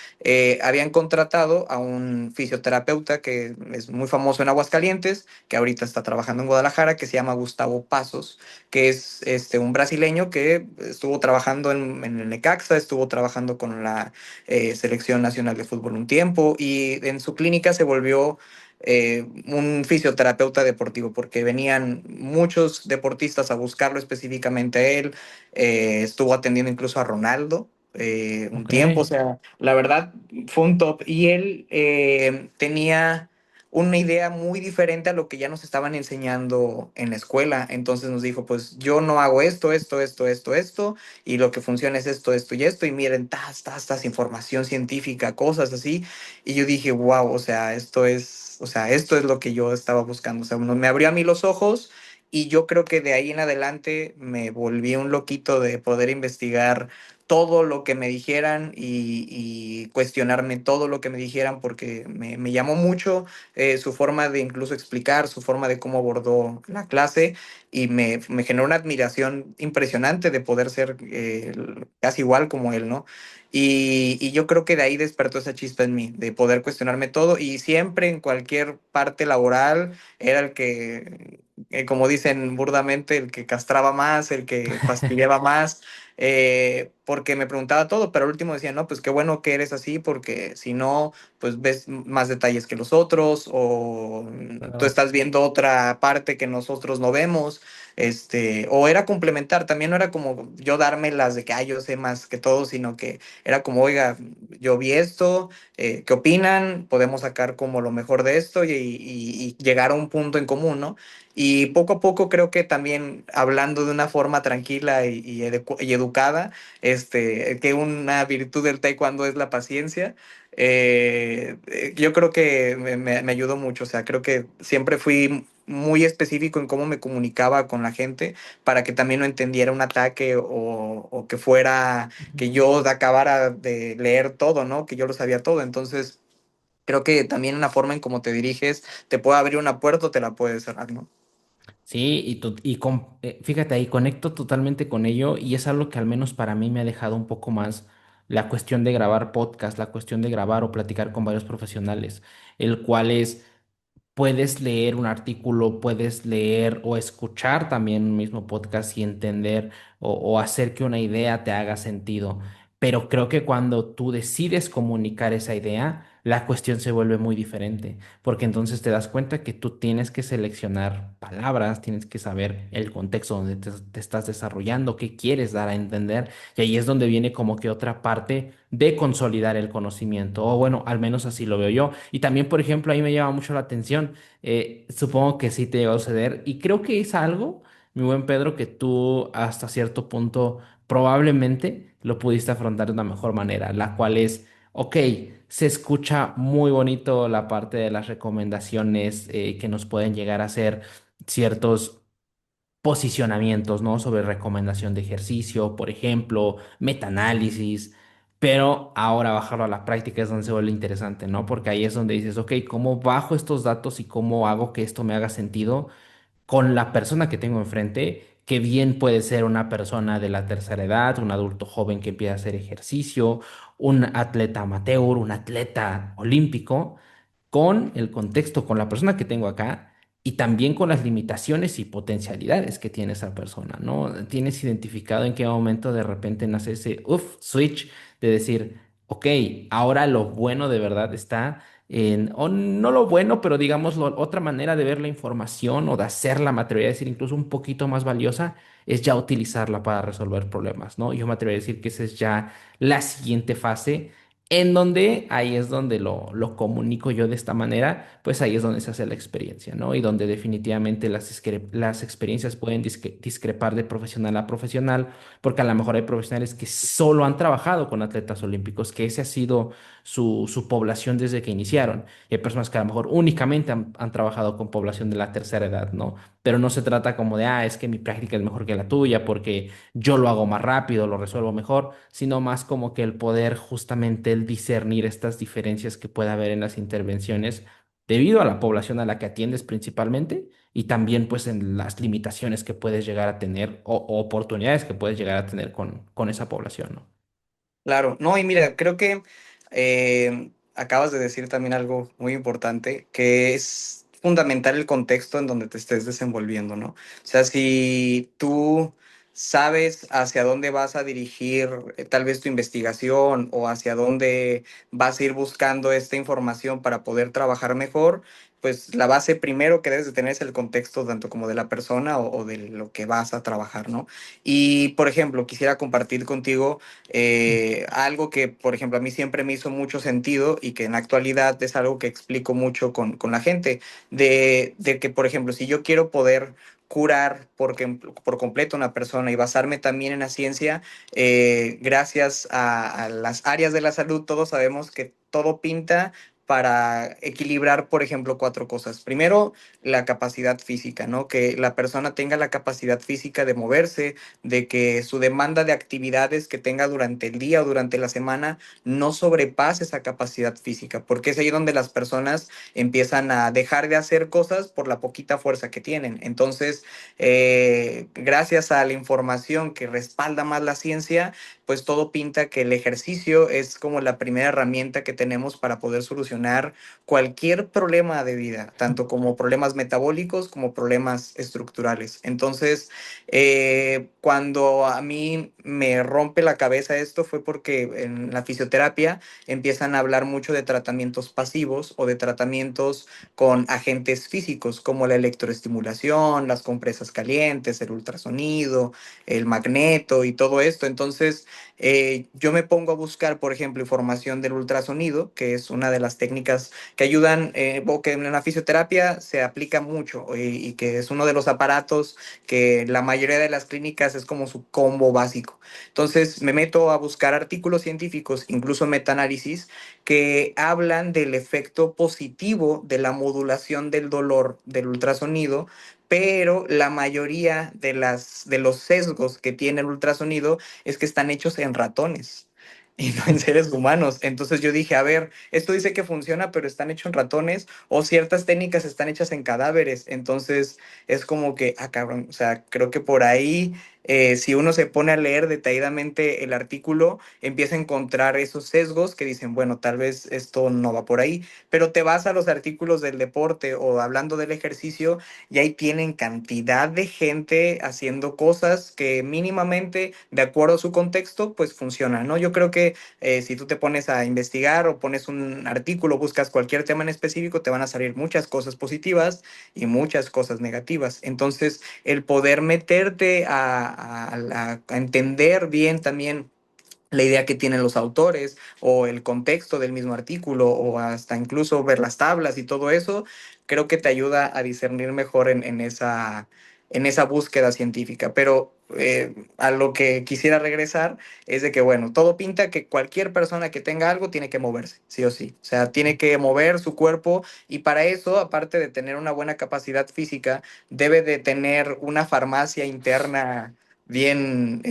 habían contratado a un fisioterapeuta que es muy famoso en Aguascalientes, que ahorita está trabajando en Guadalajara, que se llama Gustavo Pasos, que es un brasileño que estuvo trabajando en el Necaxa, estuvo trabajando con la Selección Nacional de Fútbol un tiempo y en su clínica se volvió un fisioterapeuta deportivo, porque venían muchos deportistas a buscarlo específicamente a él. Estuvo atendiendo incluso a Ronaldo un Ok, tiempo, o sea, la verdad fue un top. Y él tenía una idea muy diferente a lo que ya nos estaban enseñando en la escuela. Entonces nos dijo, pues yo no hago esto, y lo que funciona es esto y esto, y miren, tas, información científica, cosas así. Y yo dije, wow, o sea, esto es lo que yo estaba buscando. O sea, me abrió a mí los ojos. Y yo creo que de ahí en adelante me volví un loquito de poder investigar todo lo que me dijeran y cuestionarme todo lo que me dijeran porque me llamó mucho su forma de incluso explicar, su forma de cómo abordó la clase y me generó una admiración impresionante de poder ser casi igual como él, ¿no? Y yo creo que de ahí despertó esa chispa en mí, de poder cuestionarme todo y siempre en cualquier parte laboral era el que, como dicen burdamente, el que castraba más, el que fastidiaba más, porque me preguntaba todo, pero al último decía, no, pues qué bueno que eres así, porque si no, pues ves más detalles que los otros, o tú Claro. estás viendo otra parte que nosotros no vemos, o era complementar, también no era como yo dármelas de que, ay, yo sé más que todo, sino que era como, oiga, yo vi esto, ¿qué opinan? Podemos sacar como lo mejor de esto y llegar a un punto en común, ¿no? Y poco a poco creo que también hablando de una forma tranquila y educada, que una virtud del taekwondo es la paciencia. Yo creo que me ayudó mucho, o sea, creo que siempre fui muy específico en cómo me comunicaba con la gente para que también no entendiera un ataque o que fuera que Ujú. yo acabara de leer todo, ¿no? Que yo lo sabía todo. Entonces, creo que también una forma en cómo te diriges te puede abrir una puerta o te la puede cerrar, ¿no? Sí, fíjate ahí, conecto totalmente con ello y es algo que al menos para mí me ha dejado un poco más la cuestión de grabar podcast, la cuestión de grabar o platicar con varios profesionales, el cual es puedes leer un artículo, puedes leer o escuchar también un mismo podcast y entender o hacer que una idea te haga sentido. Pero creo que cuando tú decides comunicar esa idea, la cuestión se vuelve muy diferente, porque entonces te das cuenta que tú tienes que seleccionar palabras, tienes que saber el contexto donde te estás desarrollando, qué quieres dar a entender, y ahí es donde viene como que otra parte de consolidar el conocimiento, o bueno, al menos así lo veo yo. Y también, por ejemplo, ahí me llama mucho la atención, supongo que sí te llegó a suceder, y creo que es algo, mi buen Pedro, que tú hasta cierto punto probablemente lo pudiste afrontar de una mejor manera, la cual es, ok, se escucha muy bonito la parte de las recomendaciones que nos pueden llegar a hacer ciertos posicionamientos, ¿no? Sobre recomendación de ejercicio, por ejemplo, metaanálisis, pero ahora bajarlo a la práctica es donde se vuelve interesante, ¿no? Porque ahí es donde dices, ok, ¿cómo bajo estos datos y cómo hago que esto me haga sentido con la persona que tengo enfrente, que bien puede ser una persona de la tercera edad, un adulto joven que empieza a hacer ejercicio, un atleta amateur, un atleta olímpico, con el contexto, con la persona que tengo acá y también con las limitaciones y potencialidades que tiene esa persona, ¿no? Tienes identificado en qué momento de repente nace ese switch de decir, ok, ahora lo bueno de verdad está o no lo bueno, pero digamos otra manera de ver la información o de hacerla, me atrevería a decir incluso un poquito más valiosa, es ya utilizarla para resolver problemas, ¿no? Yo me atrevería a decir que esa es ya la siguiente fase en donde ahí es donde lo comunico yo de esta manera, pues ahí es donde se hace la experiencia, ¿no? Y donde definitivamente las experiencias pueden discrepar de profesional a profesional, porque a lo mejor hay profesionales que solo han trabajado con atletas olímpicos, que ese ha sido su población desde que iniciaron. Y hay personas que a lo mejor únicamente han trabajado con población de la tercera edad, ¿no? Pero no se trata como de, es que mi práctica es mejor que la tuya, porque yo lo hago más rápido, lo resuelvo mejor, sino más como que el poder justamente el discernir estas diferencias que puede haber en las intervenciones debido a la población a la que atiendes principalmente y también pues en las limitaciones que puedes llegar a tener o oportunidades que puedes llegar a tener con esa población, ¿no? Claro, no, y mira, creo que acabas de decir también algo muy importante, que es fundamental el contexto en donde te estés desenvolviendo, ¿no? O sea, si tú sabes hacia dónde vas a dirigir tal vez tu investigación o hacia dónde vas a ir buscando esta información para poder trabajar mejor, pues la base primero que debes de tener es el contexto tanto como de la persona o de lo que vas a trabajar, ¿no? Y, por ejemplo, quisiera compartir contigo algo que, por ejemplo, a mí siempre me hizo mucho sentido y que en la actualidad es algo que explico mucho con la gente, de que, por ejemplo, si yo quiero poder curar por completo a una persona y basarme también en la ciencia, gracias a las áreas de la salud, todos sabemos que todo pinta para equilibrar, por ejemplo, cuatro cosas. Primero, la capacidad física, ¿no? Que la persona tenga la capacidad física de moverse, de que su demanda de actividades que tenga durante el día o durante la semana no sobrepase esa capacidad física, porque es ahí donde las personas empiezan a dejar de hacer cosas por la poquita fuerza que tienen. Entonces, gracias a la información que respalda más la ciencia, pues todo pinta que el ejercicio es como la primera herramienta que tenemos para poder solucionar cualquier problema de vida, tanto como problemas metabólicos como problemas estructurales. Entonces, cuando a mí me rompe la cabeza esto fue porque en la fisioterapia empiezan a hablar mucho de tratamientos pasivos o de tratamientos con agentes físicos como la electroestimulación, las compresas calientes, el ultrasonido, el magneto y todo esto. Entonces, yo me pongo a buscar, por ejemplo, información del ultrasonido, que es una de las técnicas que ayudan, o que en la fisioterapia se aplica mucho, y que es uno de los aparatos que la mayoría de las clínicas es como su combo básico. Entonces me meto a buscar artículos científicos, incluso metaanálisis, que hablan del efecto positivo de la modulación del dolor del ultrasonido, pero la mayoría de los sesgos que tiene el ultrasonido es que están hechos en ratones y no en seres humanos. Entonces yo dije, a ver, esto dice que funciona, pero están hechos en ratones o ciertas técnicas están hechas en cadáveres. Entonces es como que, ah, cabrón, o sea, creo que por ahí, si uno se pone a leer detalladamente el artículo, empieza a encontrar esos sesgos que dicen, bueno, tal vez esto no va por ahí, pero te vas a los artículos del deporte o hablando del ejercicio y ahí tienen cantidad de gente haciendo cosas que mínimamente, de acuerdo a su contexto, pues funcionan, ¿no? Yo creo que si tú te pones a investigar o pones un artículo, buscas cualquier tema en específico, te van a salir muchas cosas positivas y muchas cosas negativas. Entonces, el poder meterte a entender bien también la idea que tienen los autores o el contexto del mismo artículo o hasta incluso ver las tablas y todo eso, creo que te ayuda a discernir mejor en esa búsqueda científica. Pero a lo que quisiera regresar es de que, bueno, todo pinta que cualquier persona que tenga algo tiene que moverse, sí o sí. O sea, tiene que mover su cuerpo y para eso, aparte de tener una buena capacidad física, debe de tener una farmacia interna bien,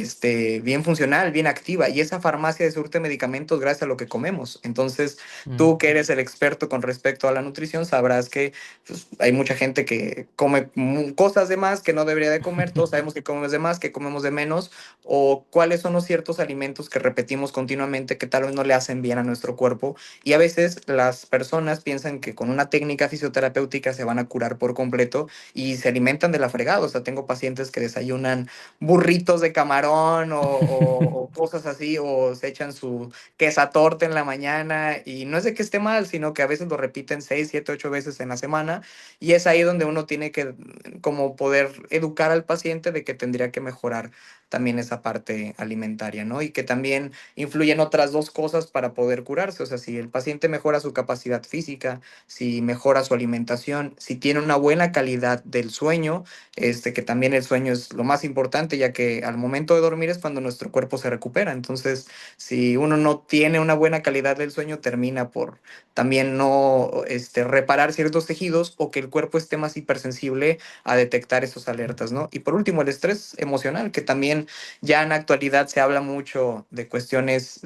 bien funcional, bien activa. Y esa farmacia de surte medicamentos gracias a lo que comemos. Entonces, Mm. tú que eres el experto con respecto a la nutrición, sabrás que pues, hay mucha gente que come cosas de más que no debería de comer. Todos sabemos que comemos de más, que comemos de menos, o cuáles son los ciertos alimentos que repetimos continuamente que tal vez no le hacen bien a nuestro cuerpo. Y a veces las personas piensan que con una técnica fisioterapéutica se van a curar por completo y se alimentan de la fregada. O sea, tengo pacientes que desayunan burritos de camarón o cosas así, o se echan su quesatorta en la mañana, y no es de que esté mal, sino que a veces lo repiten 6, 7, 8 veces en la semana, y es ahí donde uno tiene que como poder educar al paciente de que tendría que mejorar también esa parte alimentaria, ¿no? Y que también influyen otras dos cosas para poder curarse, o sea, si el paciente mejora su capacidad física, si mejora su alimentación, si tiene una buena calidad del sueño, que también el sueño es lo más importante, ya que al momento de dormir es cuando nuestro cuerpo se recupera. Entonces, si uno no tiene una buena calidad del sueño, termina por también no reparar ciertos tejidos o que el cuerpo esté más hipersensible a detectar esos alertas, ¿no? Y por último, el estrés emocional, que también ya en la actualidad se habla mucho de cuestiones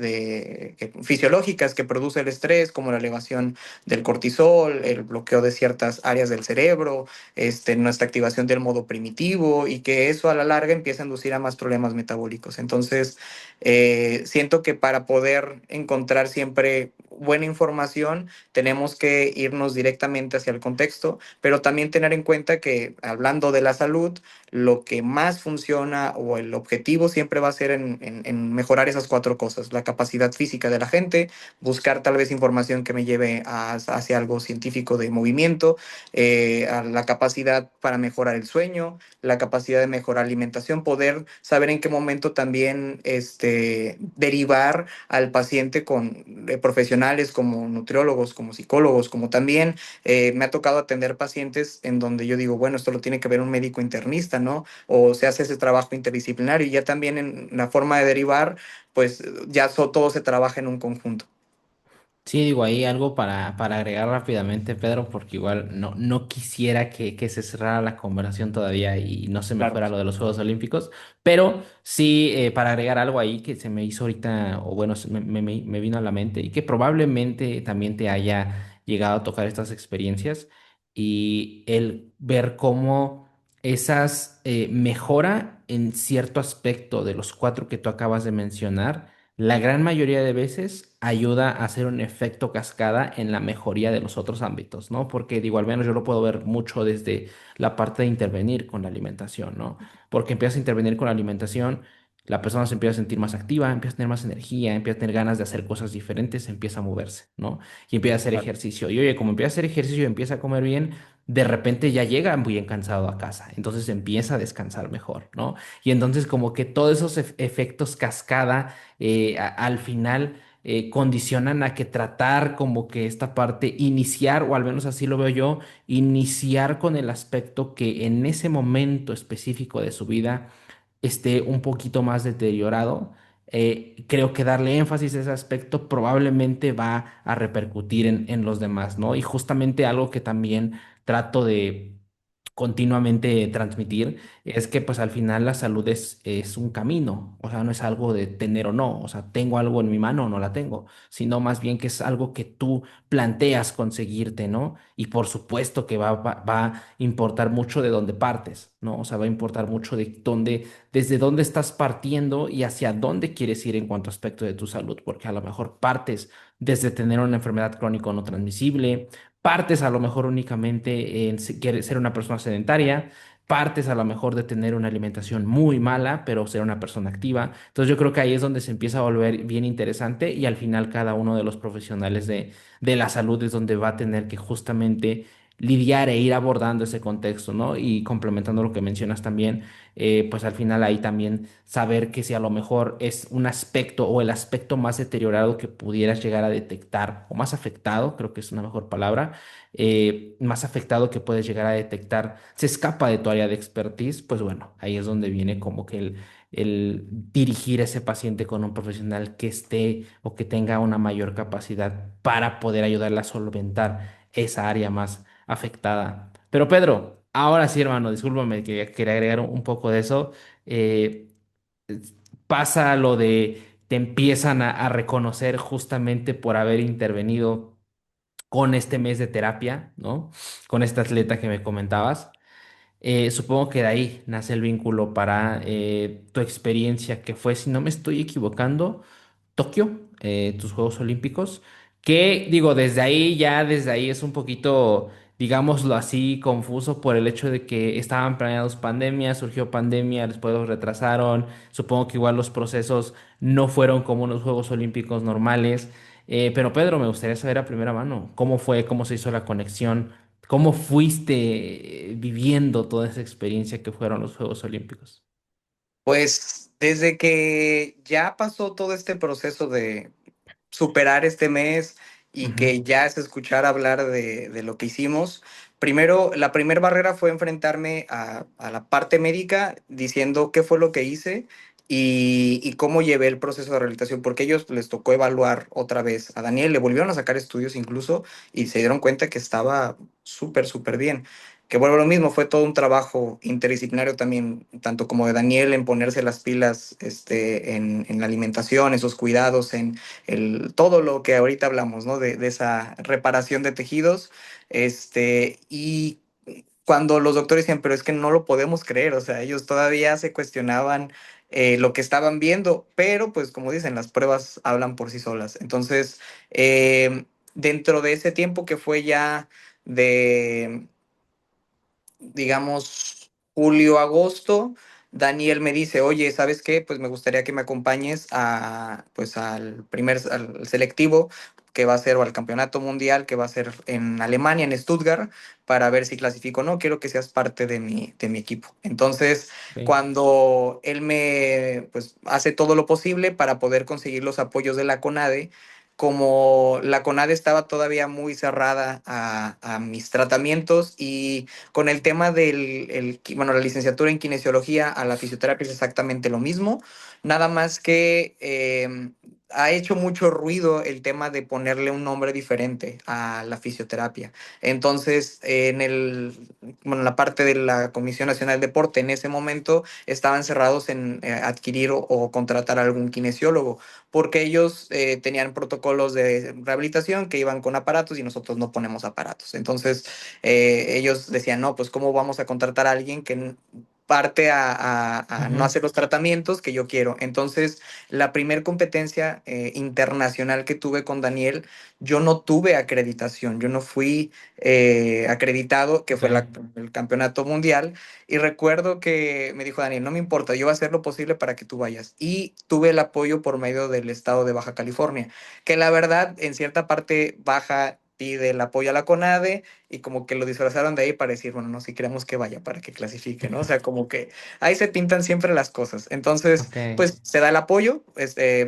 fisiológicas que produce el estrés, como la elevación del cortisol, el bloqueo de ciertas áreas del cerebro, nuestra activación del modo primitivo y que eso a la larga empieza a inducir conducir a más problemas metabólicos. Entonces, siento que para poder encontrar siempre buena información, tenemos que irnos directamente hacia el contexto, pero también tener en cuenta que hablando de la salud, lo que más funciona o el objetivo siempre va a ser en mejorar esas cuatro cosas: la capacidad física de la gente, buscar tal vez información que me lleve hacia algo científico de movimiento, a la capacidad para mejorar el sueño, la capacidad de mejorar alimentación, poder saber en qué momento también derivar al paciente con profesionales como nutriólogos, como psicólogos, como también me ha tocado atender pacientes en donde yo digo, bueno, esto lo tiene que ver un médico internista, ¿no? O se hace ese trabajo interdisciplinario y ya también en la forma de derivar, pues ya todo se trabaja en un conjunto. Sí, digo ahí algo para agregar rápidamente, Pedro, porque igual no quisiera que se cerrara la conversación todavía y no se me Claro. fuera lo de los Juegos Olímpicos, pero sí para agregar algo ahí que se me hizo ahorita, o bueno, me vino a la mente y que probablemente también te haya llegado a tocar estas experiencias y el ver cómo esas mejora en cierto aspecto de los cuatro que tú acabas de mencionar la gran mayoría de veces ayuda a hacer un efecto cascada en la mejoría de los otros ámbitos, ¿no? Porque digo, al menos yo lo puedo ver mucho desde la parte de intervenir con la alimentación, ¿no? Porque empiezas a intervenir con la alimentación, la persona se empieza a sentir más activa, empieza a tener más energía, empieza a tener ganas de hacer cosas diferentes, empieza a moverse, ¿no? Y empieza a hacer Claro. ejercicio. Y oye, como empieza a hacer ejercicio y empieza a comer bien, de repente ya llega muy bien cansado a casa, entonces empieza a descansar mejor, ¿no? Y entonces como que todos esos efectos cascada al final condicionan a que tratar como que esta parte, iniciar, o al menos así lo veo yo, iniciar con el aspecto que en ese momento específico de su vida esté un poquito más deteriorado. Creo que darle énfasis a ese aspecto probablemente va a repercutir en los demás, ¿no? Y justamente algo que también trato de continuamente transmitir es que pues al final la salud es un camino, o sea, no es algo de tener o no, o sea, tengo algo en mi mano o no la tengo, sino más bien que es algo que tú planteas conseguirte, ¿no? Y por supuesto que va a importar mucho de dónde partes, ¿no? O sea, va a importar mucho de dónde, desde dónde estás partiendo y hacia dónde quieres ir en cuanto a aspecto de tu salud, porque a lo mejor partes desde tener una enfermedad crónica no transmisible, partes a lo mejor únicamente en ser una persona sedentaria, partes a lo mejor de tener una alimentación muy mala, pero ser una persona activa. Entonces yo creo que ahí es donde se empieza a volver bien interesante y al final cada uno de los profesionales de la salud es donde va a tener que justamente lidiar e ir abordando ese contexto, ¿no? Y complementando lo que mencionas también, pues al final ahí también saber que si a lo mejor es un aspecto o el aspecto más deteriorado que pudieras llegar a detectar o más afectado, creo que es una mejor palabra, más afectado que puedes llegar a detectar, se escapa de tu área de expertise, pues bueno, ahí es donde viene como que el dirigir a ese paciente con un profesional que esté o que tenga una mayor capacidad para poder ayudarle a solventar esa área más afectada. Pero Pedro, ahora sí, hermano, discúlpame que quería agregar un poco de eso. Eh, pasa lo de te empiezan a reconocer justamente por haber intervenido con este mes de terapia, ¿no? Con esta atleta que me comentabas. Supongo que de ahí nace el vínculo para tu experiencia, que fue, si no me estoy equivocando, Tokio, tus Juegos Olímpicos, que digo, desde ahí es un poquito, digámoslo así, confuso por el hecho de que estaban planeados pandemia, surgió pandemia, después los retrasaron, supongo que igual los procesos no fueron como unos Juegos Olímpicos normales. Pero Pedro, me gustaría saber a primera mano cómo fue, cómo se hizo la conexión, cómo fuiste viviendo toda esa experiencia que fueron los Juegos Olímpicos. Pues desde que ya pasó todo este proceso de superar este mes y Ujú. que ya es escuchar hablar de lo que hicimos. Primero, la primera barrera fue enfrentarme a la parte médica diciendo qué fue lo que hice y cómo llevé el proceso de rehabilitación, porque ellos les tocó evaluar otra vez a Daniel, le volvieron a sacar estudios incluso y se dieron cuenta que estaba súper, súper bien. Que vuelvo a lo mismo, fue todo un trabajo interdisciplinario también, tanto como de Daniel en ponerse las pilas en la alimentación, esos cuidados, en todo lo que ahorita hablamos, ¿no? De esa reparación de tejidos. Y cuando los doctores decían, pero es que no lo podemos creer, o sea, ellos todavía se cuestionaban lo que estaban viendo, pero pues como dicen, las pruebas hablan por sí solas. Entonces, dentro de ese tiempo que fue ya de digamos, julio, agosto, Daniel me dice, oye, ¿sabes qué? Pues me gustaría que me acompañes a, pues al selectivo que va a ser, o al campeonato mundial que va a ser en Alemania, en Stuttgart, para ver si clasifico o no. Quiero que seas parte de mi equipo. Entonces, Ok, cuando él me, pues, hace todo lo posible para poder conseguir los apoyos de la CONADE, como la CONADE estaba todavía muy cerrada a mis tratamientos y con el tema bueno, la licenciatura en kinesiología a la fisioterapia es exactamente lo mismo, nada más que ha hecho mucho ruido el tema de ponerle un nombre diferente a la fisioterapia. Entonces, bueno, la parte de la Comisión Nacional de Deporte en ese momento estaban cerrados en adquirir o contratar a algún kinesiólogo, porque ellos tenían protocolos de rehabilitación que iban con aparatos y nosotros no ponemos aparatos. Entonces, ellos decían, no, pues cómo vamos a contratar a alguien que parte a no ujú, hacer los tratamientos que yo quiero. Entonces, la primer competencia internacional que tuve con Daniel, yo no tuve acreditación, yo no fui acreditado, que ok, fue el campeonato mundial, y recuerdo que me dijo Daniel, no me importa, yo voy a hacer lo posible para que tú vayas. Y tuve el apoyo por medio del estado de Baja California, que la verdad, en cierta parte baja pide el apoyo a la CONADE y como que lo disfrazaron de ahí para decir, bueno, no, si queremos que vaya para que clasifique, ¿no? O sea, como que ahí se pintan siempre las cosas. Entonces, ok, pues se da el apoyo,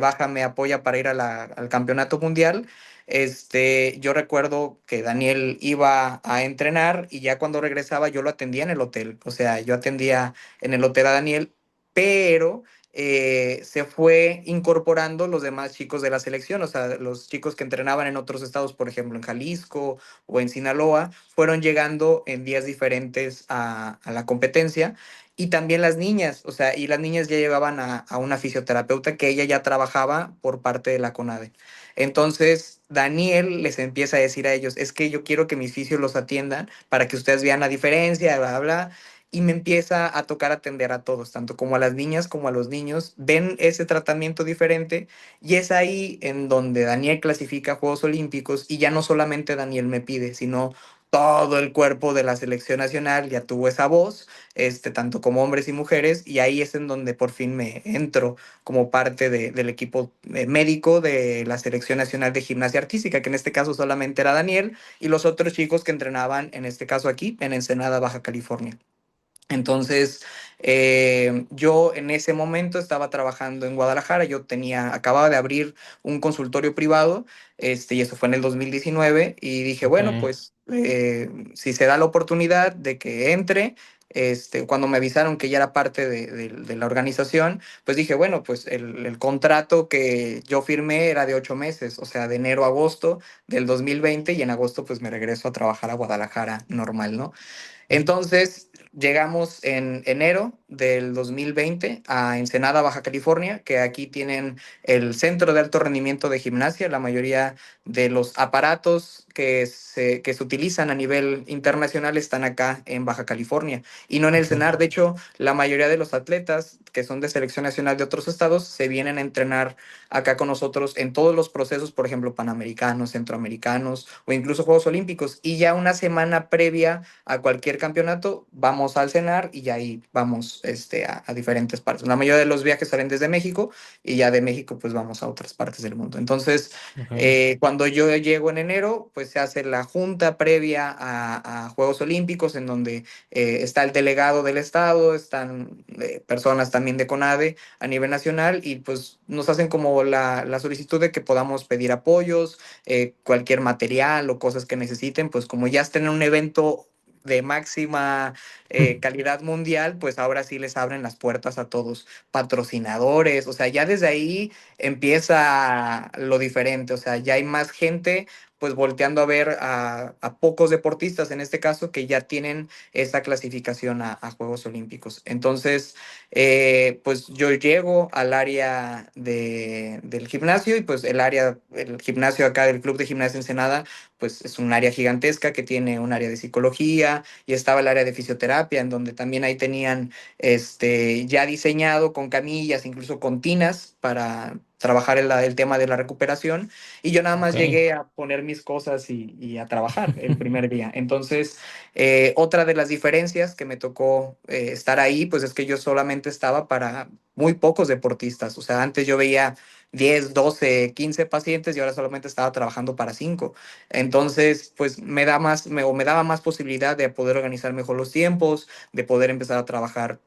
Baja me apoya para ir a al campeonato mundial. Yo recuerdo que Daniel iba a entrenar y ya cuando regresaba yo lo atendía en el hotel, o sea, yo atendía en el hotel a Daniel, pero se fue incorporando los demás chicos de la selección, o sea, los chicos que entrenaban en otros estados, por ejemplo, en Jalisco o en Sinaloa, fueron llegando en días diferentes a la competencia. Y también las niñas, o sea, y las niñas ya llevaban a una fisioterapeuta que ella ya trabajaba por parte de la CONADE. Entonces, Daniel les empieza a decir a ellos, es que yo quiero que mis fisios los atiendan para que ustedes vean la diferencia, bla, bla, bla. Y me empieza a tocar atender a todos, tanto como a las niñas como a los niños. Ven ese tratamiento diferente y es ahí en donde Daniel clasifica a Juegos Olímpicos y ya no solamente Daniel me pide, sino todo el cuerpo de la selección nacional ya tuvo esa voz, tanto como hombres y mujeres, y ahí es en donde por fin me entro como parte del equipo médico de la selección nacional de gimnasia artística, que en este caso solamente era Daniel y los otros chicos que entrenaban, en este caso aquí, en Ensenada, Baja California. Entonces, yo en ese momento estaba trabajando en Guadalajara, acababa de abrir un consultorio privado, y eso fue en el 2019, y dije, ok, bueno, pues si se da la oportunidad de que entre, cuando me avisaron que ya era parte de la organización, pues dije, bueno, pues el contrato que yo firmé era de 8 meses, o sea, de enero a agosto del 2020, y en agosto pues me regreso a trabajar a Guadalajara normal, ¿no? Entonces, llegamos en enero del 2020 a Ensenada, Baja California, que aquí tienen el Centro de Alto Rendimiento de Gimnasia. La mayoría de los aparatos que se utilizan a nivel internacional están acá en Baja California y no en el ok, CENAR. De hecho, la mayoría de los atletas que son de selección nacional de otros estados se vienen a entrenar acá con nosotros en todos los procesos, por ejemplo, panamericanos, centroamericanos o incluso Juegos Olímpicos. Y ya una semana previa a cualquier campeonato, vamos al cenar y ya ahí vamos a diferentes partes. La mayoría de los viajes salen desde México y ya de México pues vamos a otras partes del mundo. Entonces, ok, cuando yo llego en enero, pues se hace la junta previa a Juegos Olímpicos en donde está el delegado del estado, están personas también de CONADE a nivel nacional y pues nos hacen como la solicitud de que podamos pedir apoyos, cualquier material o cosas que necesiten, pues como ya estén en un evento de máxima calidad mundial, pues ahora sí les abren las puertas a todos, patrocinadores, o sea, ya desde ahí empieza lo diferente, o sea, ya hay más gente pues volteando a ver a pocos deportistas en este caso que ya tienen esa clasificación a Juegos Olímpicos. Entonces, pues yo llego al área del gimnasio y pues el gimnasio acá del Club de Gimnasia Ensenada, pues es un área gigantesca que tiene un área de psicología y estaba el área de fisioterapia, en donde también ahí tenían ya diseñado con camillas, incluso con tinas para trabajar el tema de la recuperación. Y yo nada Ok, más llegué a poner mis cosas y a trabajar el primer día. Entonces, otra de las diferencias que me tocó estar ahí, pues es que yo solamente estaba para muy pocos deportistas. O sea, antes yo veía 10 12 15 pacientes y ahora solamente estaba trabajando para 5. Entonces, pues me daba más posibilidad de poder organizar mejor los tiempos, de poder empezar a trabajar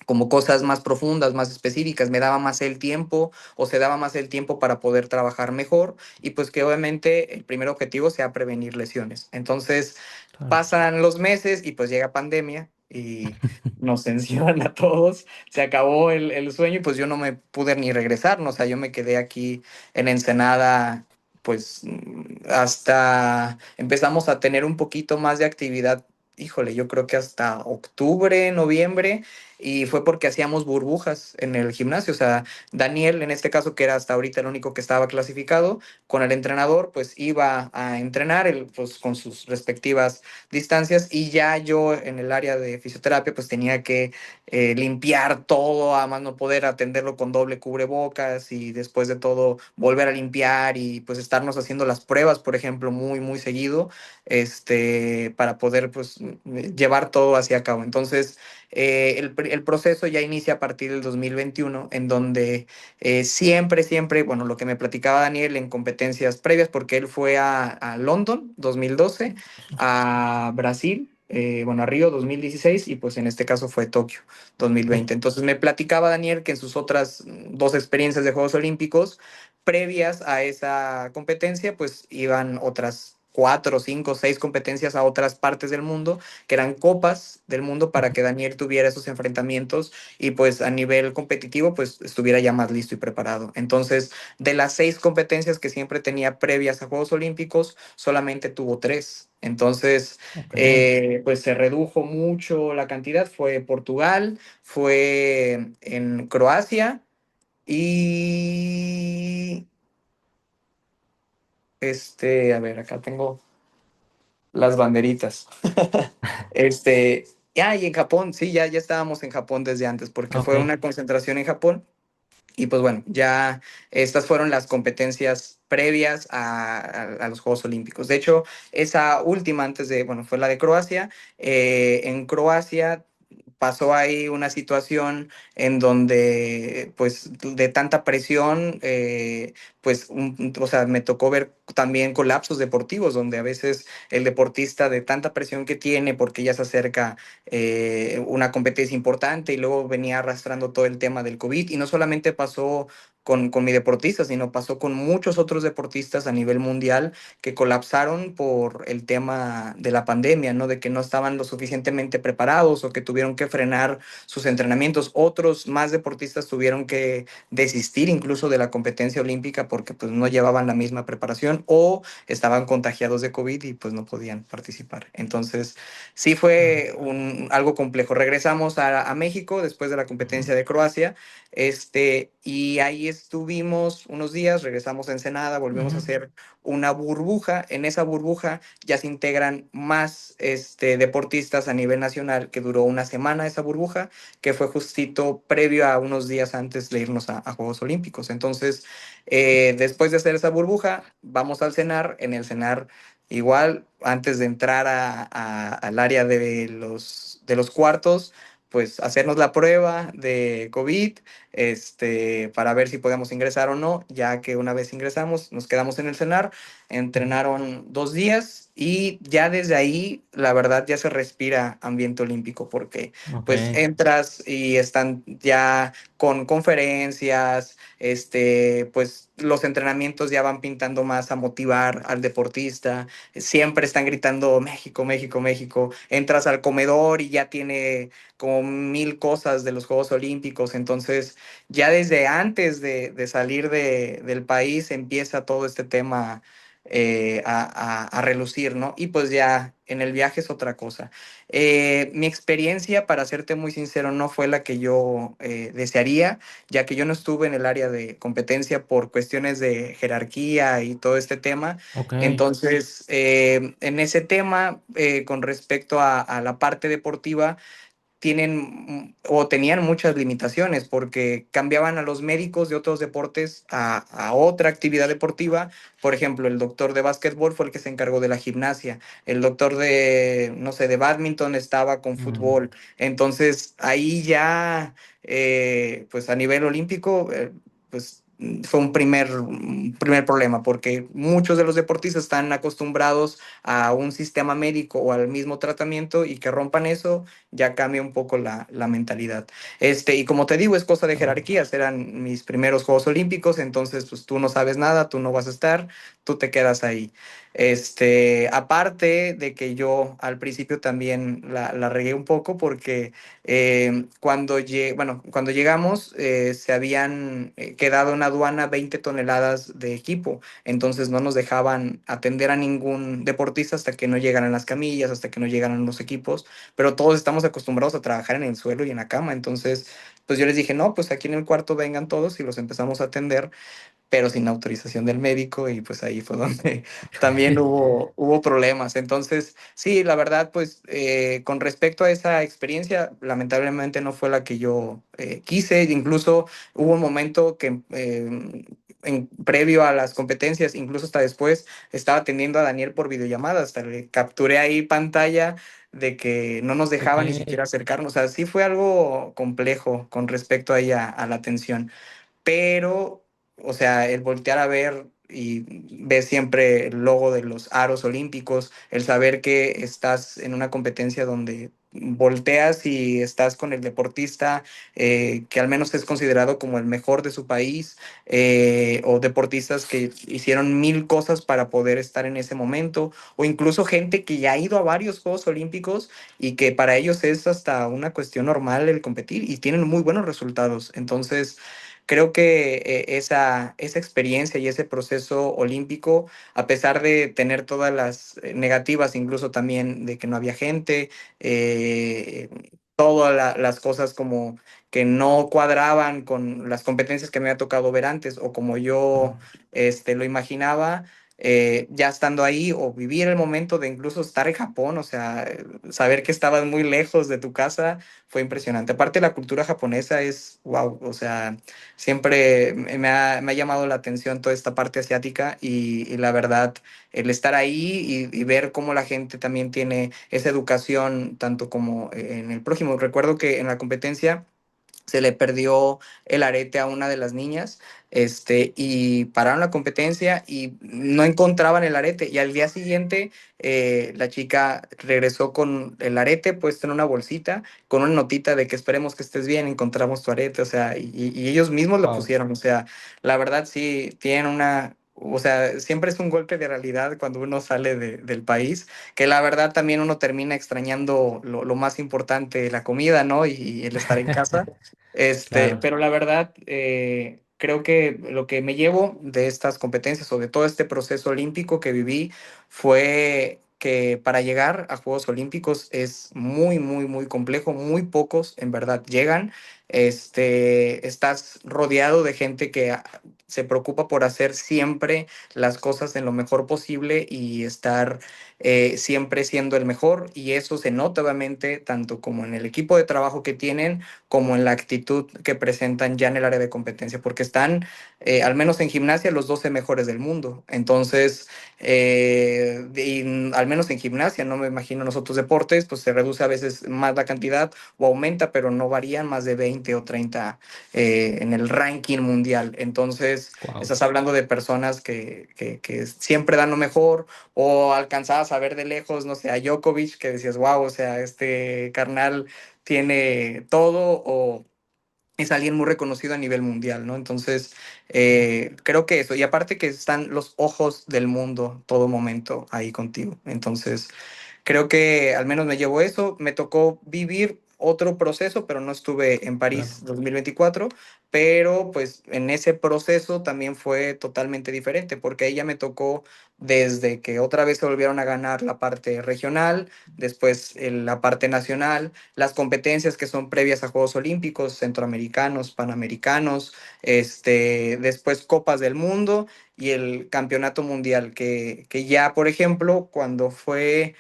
como cosas más profundas, más específicas, me daba más el tiempo o se daba más el tiempo para poder trabajar mejor y pues que obviamente el primer objetivo sea prevenir lesiones. Entonces claro. pasan los meses y pues llega pandemia y nos encierran a todos, se acabó el sueño y pues yo no me pude ni regresar, ¿no? O sea, yo me quedé aquí en Ensenada pues hasta empezamos a tener un poquito más de actividad, híjole, yo creo que hasta octubre, noviembre, y fue porque hacíamos burbujas en el gimnasio. O sea, Daniel, en este caso, que era hasta ahorita el único que estaba clasificado, con el entrenador, pues iba a entrenar pues, con sus respectivas distancias y ya yo en el área de fisioterapia, pues tenía que limpiar todo, a más no poder atenderlo con doble cubrebocas y después de todo volver a limpiar y pues estarnos haciendo las pruebas, por ejemplo, muy, muy seguido, para poder pues llevar todo hacia cabo. Entonces, el proceso ya inicia a partir del 2021, en donde siempre, bueno, lo que me platicaba Daniel en competencias previas, porque él fue a London 2012, a Brasil, bueno, a Río 2016 y pues en este caso fue Tokio 2020. Entonces me platicaba Daniel que en sus otras dos experiencias de Juegos Olímpicos previas a esa competencia, pues iban otras cuatro, cinco, seis competencias a otras partes del mundo que eran copas del mundo para que Daniel tuviera esos enfrentamientos y pues a nivel competitivo pues estuviera ya más listo y preparado. Entonces, de las seis competencias que siempre tenía previas a Juegos Olímpicos, solamente tuvo tres. Entonces, Ok, pues se redujo mucho la cantidad. Fue Portugal, fue en Croacia y a ver, acá tengo las banderitas. Y en Japón, sí, ya estábamos en Japón desde antes, porque ok, fue una concentración en Japón. Y pues bueno, ya estas fueron las competencias previas a los Juegos Olímpicos. De hecho, esa última antes de, bueno, fue la de Croacia. En Croacia pasó ahí una situación en donde, pues, de tanta presión, pues, o sea, me tocó ver también colapsos deportivos, donde a veces el deportista de tanta presión que tiene, porque ya se acerca una competencia importante y luego venía arrastrando todo el tema del COVID, y no solamente pasó con mi deportista, sino pasó con muchos otros deportistas a nivel mundial que colapsaron por el tema de la pandemia, ¿no? De que no estaban lo suficientemente preparados o que tuvieron que frenar sus entrenamientos. Otros más deportistas tuvieron que desistir incluso de la competencia olímpica porque pues no llevaban la misma preparación o estaban contagiados de COVID y pues no podían participar. Entonces, sí claro. fue algo complejo. Regresamos a México después de la Ujú, competencia de Croacia, y ahí estuvimos unos días, regresamos a Ensenada, volvimos a ujú. hacer una burbuja. En esa burbuja ya se integran más deportistas a nivel nacional, que duró una semana esa burbuja, que fue justito previo a unos días antes de irnos a Juegos Olímpicos. Entonces, después de hacer esa burbuja, vamos al cenar. En el cenar, igual, antes de entrar al área de los cuartos, pues hacernos la prueba de COVID, para ver si podíamos ingresar o no, ya que una vez ingresamos, nos quedamos en el cenar, Ujú. entrenaron 2 días y ya desde ahí, la verdad, ya se respira ambiente olímpico porque Ok, pues entras y están ya con conferencias, pues los entrenamientos ya van pintando más a motivar al deportista, siempre están gritando México, México, México, entras al comedor y ya tiene como 1000 cosas de los Juegos Olímpicos. Entonces ya desde antes de salir del país empieza todo este tema a relucir, ¿no? Y pues ya en el viaje es otra cosa. Mi experiencia, para serte muy sincero, no fue la que yo desearía, ya que yo no estuve en el área de competencia por cuestiones de jerarquía y todo este tema. Ok, Entonces, en ese tema, con respecto a la parte deportiva, tienen o tenían muchas limitaciones porque cambiaban a los médicos de otros deportes a otra actividad deportiva. Por ejemplo, el doctor de básquetbol fue el que se encargó de la gimnasia, el doctor de, no sé, de bádminton estaba con mm, fútbol. Entonces, ahí ya, pues a nivel olímpico, pues fue un primer problema, porque muchos de los deportistas están acostumbrados a un sistema médico o al mismo tratamiento y que rompan eso ya cambia un poco la mentalidad. Y como te digo, es cosa de claro. jerarquías, eran mis primeros Juegos Olímpicos, entonces pues tú no sabes nada, tú no vas a estar, tú te quedas ahí. Aparte de que yo al principio también la regué un poco porque cuando llegamos se habían quedado en aduana 20 toneladas de equipo, entonces no nos dejaban atender a ningún deportista hasta que no llegaran las camillas, hasta que no llegaran los equipos, pero todos estamos acostumbrados a trabajar en el suelo y en la cama. Entonces, pues yo les dije, no, pues aquí en el cuarto vengan todos y los empezamos a atender, pero sin autorización del médico y pues ahí fue donde también hubo problemas. Entonces, sí, la verdad, pues con respecto a esa experiencia, lamentablemente no fue la que yo quise. Incluso hubo un momento que previo a las competencias, incluso hasta después, estaba atendiendo a Daniel por videollamada, hasta le capturé ahí pantalla de que no nos Ok, dejaban ni siquiera acercarnos. O sea, sí fue algo complejo con respecto ahí a la atención, pero, o sea, el voltear a ver y ver siempre el logo de los aros olímpicos, el saber que estás en una competencia donde volteas y estás con el deportista que al menos es considerado como el mejor de su país, o deportistas que hicieron mil cosas para poder estar en ese momento, o incluso gente que ya ha ido a varios Juegos Olímpicos y que para ellos es hasta una cuestión normal el competir y tienen muy buenos resultados. Entonces, creo que esa experiencia y ese proceso olímpico, a pesar de tener todas las negativas, incluso también de que no había gente, eh, todas las cosas como que no cuadraban con las competencias que me había tocado ver antes o como yo claro. lo imaginaba, ya estando ahí o vivir el momento de incluso estar en Japón, o sea, saber que estabas muy lejos de tu casa fue impresionante. Aparte, la cultura japonesa es wow, o sea, siempre me ha llamado la atención toda esta parte asiática y la verdad, el estar ahí y ver cómo la gente también tiene esa educación, tanto como en el prójimo. Recuerdo que en la competencia se le perdió el arete a una de las niñas, y pararon la competencia y no encontraban el arete. Y al día siguiente, la chica regresó con el arete puesto en una bolsita, con una notita de que esperemos que estés bien, encontramos tu arete, o sea, y ellos mismos lo Wow. pusieron, o sea, la verdad sí, tienen una... O sea, siempre es un golpe de realidad cuando uno sale del país, que la verdad también uno termina extrañando lo más importante, la comida, ¿no? Y el estar en casa. Claro. Pero la verdad, creo que lo que me llevo de estas competencias o de todo este proceso olímpico que viví fue que para llegar a Juegos Olímpicos es muy, muy, muy complejo. Muy pocos en verdad llegan. Estás rodeado de gente que se preocupa por hacer siempre las cosas en lo mejor posible y estar siempre siendo el mejor. Y eso se nota obviamente tanto como en el equipo de trabajo que tienen como en la actitud que presentan ya en el área de competencia, porque están, al menos en gimnasia, los 12 mejores del mundo. Entonces, al menos en gimnasia, no me imagino en los otros deportes, pues se reduce a veces más la cantidad o aumenta, pero no varían más de 20 o 30 en el ranking mundial. Entonces, Wow. estás hablando de personas que siempre dan lo mejor o alcanzabas a ver de lejos, no sé, a Djokovic, que decías, wow, o sea, este carnal tiene todo o es alguien muy reconocido a nivel mundial, ¿no? Entonces, creo que eso, y aparte que están los ojos del mundo todo momento ahí contigo. Entonces, creo que al menos me llevo eso. Me tocó vivir otro proceso, pero no estuve en París Claro. 2024, pero pues en ese proceso también fue totalmente diferente, porque ahí ya me tocó desde que otra vez se volvieron a ganar la parte regional, después la parte nacional, las competencias que son previas a Juegos Olímpicos, centroamericanos, panamericanos, después Copas del Mundo y el Campeonato Mundial, que ya, por ejemplo, cuando fue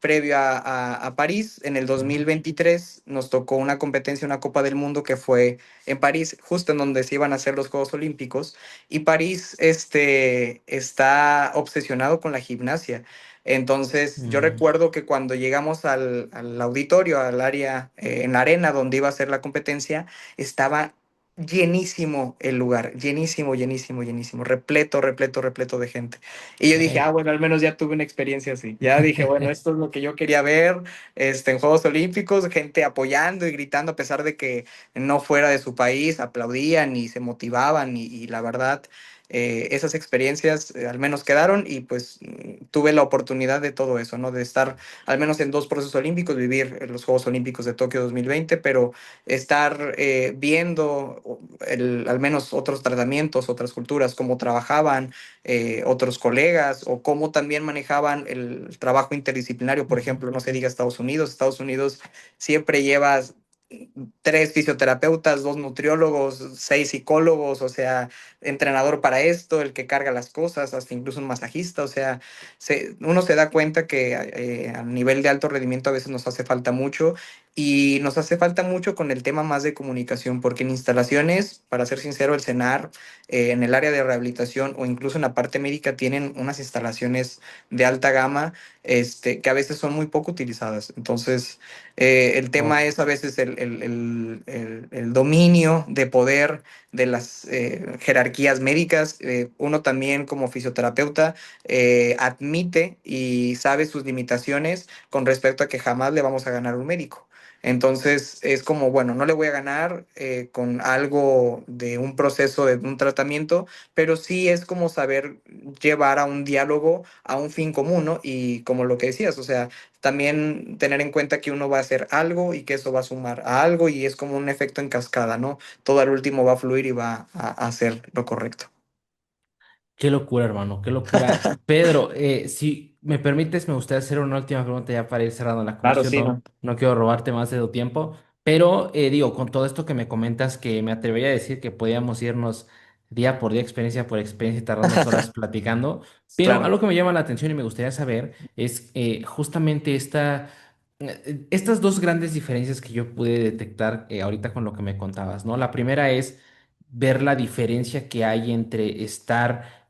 previo a París, en el Ajá. 2023 nos tocó una competencia, una Copa del Mundo que fue en París, justo en donde se iban a hacer los Juegos Olímpicos, y París está obsesionado con la gimnasia. Entonces, yo Mm. recuerdo que cuando llegamos al auditorio, al área, en la arena donde iba a ser la competencia, estaba llenísimo el lugar, llenísimo, llenísimo, llenísimo, repleto, repleto, repleto de gente. Y yo dije, ah, Ok. bueno, al menos ya tuve una experiencia así. Ya dije, bueno, esto es lo que yo quería ver, en Juegos Olímpicos, gente apoyando y gritando a pesar de que no fuera de su país, aplaudían y se motivaban y la verdad, esas experiencias al menos quedaron y pues tuve la oportunidad de todo eso, ¿no? De estar al menos en dos procesos olímpicos, vivir los Juegos Olímpicos de Tokio 2020, pero estar viendo al menos otros tratamientos, otras culturas, cómo trabajaban otros colegas o cómo también manejaban el trabajo interdisciplinario. Por Ujú. ejemplo, no se diga Estados Unidos. Estados Unidos siempre llevas tres fisioterapeutas, dos nutriólogos, seis psicólogos, o sea, entrenador para esto, el que carga las cosas, hasta incluso un masajista, o sea, uno se da cuenta que a nivel de alto rendimiento a veces nos hace falta mucho y nos hace falta mucho con el tema más de comunicación, porque en instalaciones, para ser sincero, el CENAR, en el área de rehabilitación o incluso en la parte médica tienen unas instalaciones de alta gama, que a veces son muy poco utilizadas. Entonces, el tema Oh. es a veces el dominio de poder de las jerarquías médicas. Uno también como fisioterapeuta admite y sabe sus limitaciones con respecto a que jamás le vamos a ganar a un médico. Entonces es como, bueno, no le voy a ganar con algo de un proceso, de un tratamiento, pero sí es como saber llevar a un diálogo a un fin común, ¿no? Y como lo que decías, o sea, también tener en cuenta que uno va a hacer algo y que eso va a sumar a algo y es como un efecto en cascada, ¿no? Todo al último va a fluir y va a hacer lo correcto. Qué locura, hermano, qué locura. Pedro, si me permites, me gustaría hacer una última pregunta ya para ir cerrando la Claro, conversación. sí, No, ¿no? no quiero robarte más de tu tiempo, pero digo, con todo esto que me comentas, que me atrevería a decir que podíamos irnos día por día, experiencia por experiencia, y tardarnos horas platicando. Pero Claro. algo que me llama la atención y me gustaría saber es justamente estas dos grandes diferencias que yo pude detectar ahorita con lo que me contabas, ¿no? La primera es ver la diferencia que hay entre estar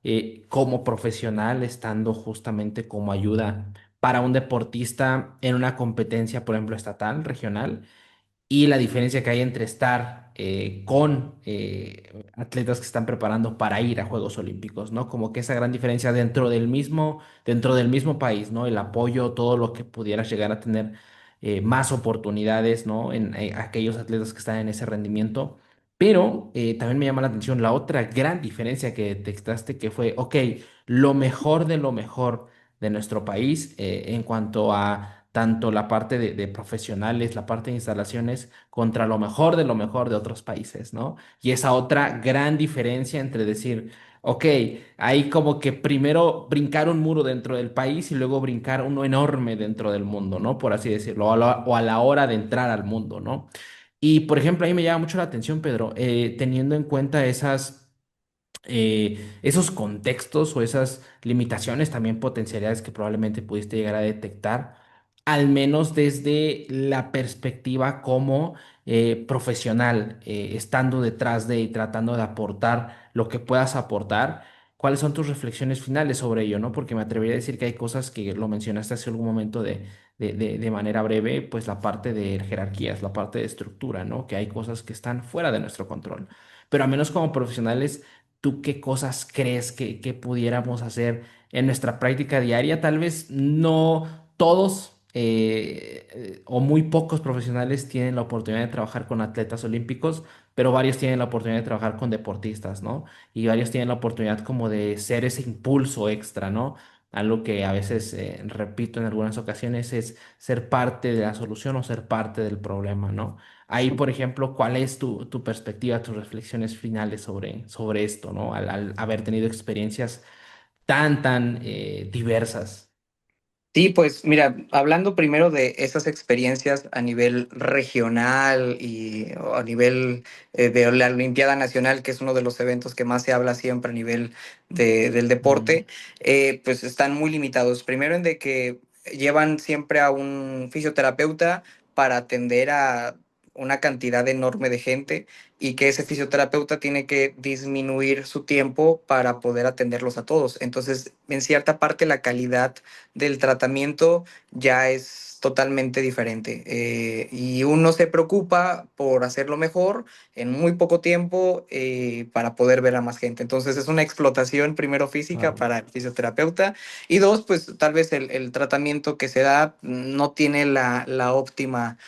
como profesional, estando justamente como ayuda para un deportista en una competencia, por ejemplo, estatal, regional, y la diferencia que hay entre estar con atletas que están preparando para ir a Juegos Olímpicos, ¿no? Como que esa gran diferencia dentro del mismo país, ¿no? El apoyo, todo lo que pudieras llegar a tener más oportunidades, ¿no? En aquellos atletas que están en ese rendimiento. Pero también me llama la atención la otra gran diferencia que detectaste, que fue, ok, lo mejor de lo mejor de nuestro país en cuanto a tanto la parte de profesionales, la parte de instalaciones, contra lo mejor de otros países, ¿no? Y esa otra gran diferencia entre decir, ok, hay como que primero brincar un muro dentro del país y luego brincar uno enorme dentro del mundo, ¿no? Por así decirlo, o a la hora de entrar al mundo, ¿no? Y por ejemplo, ahí me llama mucho la atención, Pedro, teniendo en cuenta esos contextos o esas limitaciones, también potencialidades que probablemente pudiste llegar a detectar, al menos desde la perspectiva como profesional, estando detrás de y tratando de aportar lo que puedas aportar. ¿Cuáles son tus reflexiones finales sobre ello, no? Porque me atrevería a decir que hay cosas que lo mencionaste hace algún momento de manera breve, pues la parte de jerarquías, la parte de estructura, ¿no? Que hay cosas que están fuera de nuestro control. Pero al menos como profesionales, ¿tú qué cosas crees que pudiéramos hacer en nuestra práctica diaria? Tal vez no todos o muy pocos profesionales tienen la oportunidad de trabajar con atletas olímpicos, pero varios tienen la oportunidad de trabajar con deportistas, ¿no? Y varios tienen la oportunidad como de ser ese impulso extra, ¿no? Algo que a veces repito en algunas ocasiones es ser parte de la solución o ser parte del problema, ¿no? Ahí, por ejemplo, ¿cuál es tu perspectiva, tus reflexiones finales sobre esto, ¿no? Al haber tenido experiencias tan diversas. Sí, pues mira, hablando primero de esas experiencias a nivel regional y o a nivel de la Olimpiada Nacional, que es uno de los eventos que más se habla siempre a nivel del Mm, deporte, pues están muy limitados. Primero en de que llevan siempre a un fisioterapeuta para atender a una cantidad enorme de gente y que ese fisioterapeuta tiene que disminuir su tiempo para poder atenderlos a todos. Entonces, en cierta parte, la calidad del tratamiento ya es totalmente diferente. Y uno se preocupa por hacerlo mejor en muy poco tiempo para poder ver a más gente. Entonces es una explotación primero física claro. para el fisioterapeuta y dos, pues tal vez el tratamiento que se da no tiene la óptima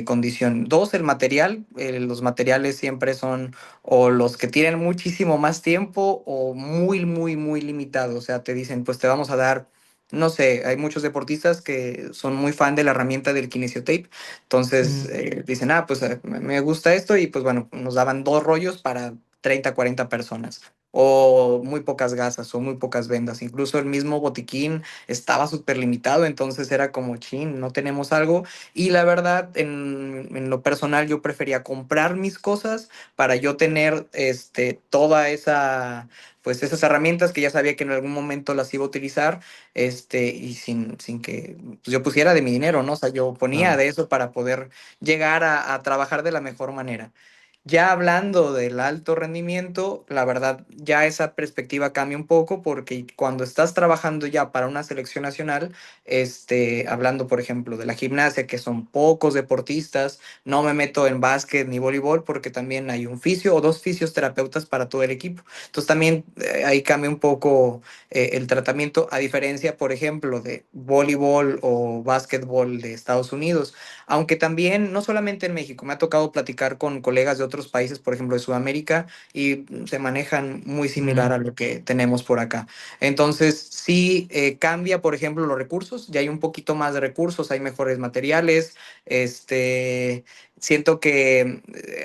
condición. Dos, el material. Los materiales siempre son o los que tienen muchísimo más tiempo o muy, muy, muy limitados. O sea, te dicen, pues te vamos a dar no sé, hay muchos deportistas que son muy fan de la herramienta del kinesiotape, entonces Mm, dicen, pues me gusta esto y pues bueno, nos daban dos rollos para 30 40 personas, o muy pocas gasas, o muy pocas vendas, incluso el mismo botiquín estaba súper limitado, entonces era como, chin, no tenemos algo, y la verdad, en lo personal, yo prefería comprar mis cosas para yo tener toda esa pues esas herramientas que ya sabía que en algún momento las iba a utilizar y sin que pues, yo pusiera de mi dinero, ¿no? O sea, yo ponía claro. de eso para poder llegar a trabajar de la mejor manera. Ya hablando del alto rendimiento, la verdad, ya esa perspectiva cambia un poco porque cuando estás trabajando ya para una selección nacional, hablando por ejemplo de la gimnasia, que son pocos deportistas, no me meto en básquet ni voleibol porque también hay un fisio o dos fisioterapeutas para todo el equipo. Entonces también ahí cambia un poco el tratamiento, a diferencia, por ejemplo, de voleibol o básquetbol de Estados Unidos. Aunque también, no solamente en México, me ha tocado platicar con colegas de otros países, por ejemplo, de Sudamérica, y se manejan muy similar a Mm, lo que tenemos por acá. Entonces, sí cambia, por ejemplo, los recursos, ya hay un poquito más de recursos, hay mejores materiales, siento que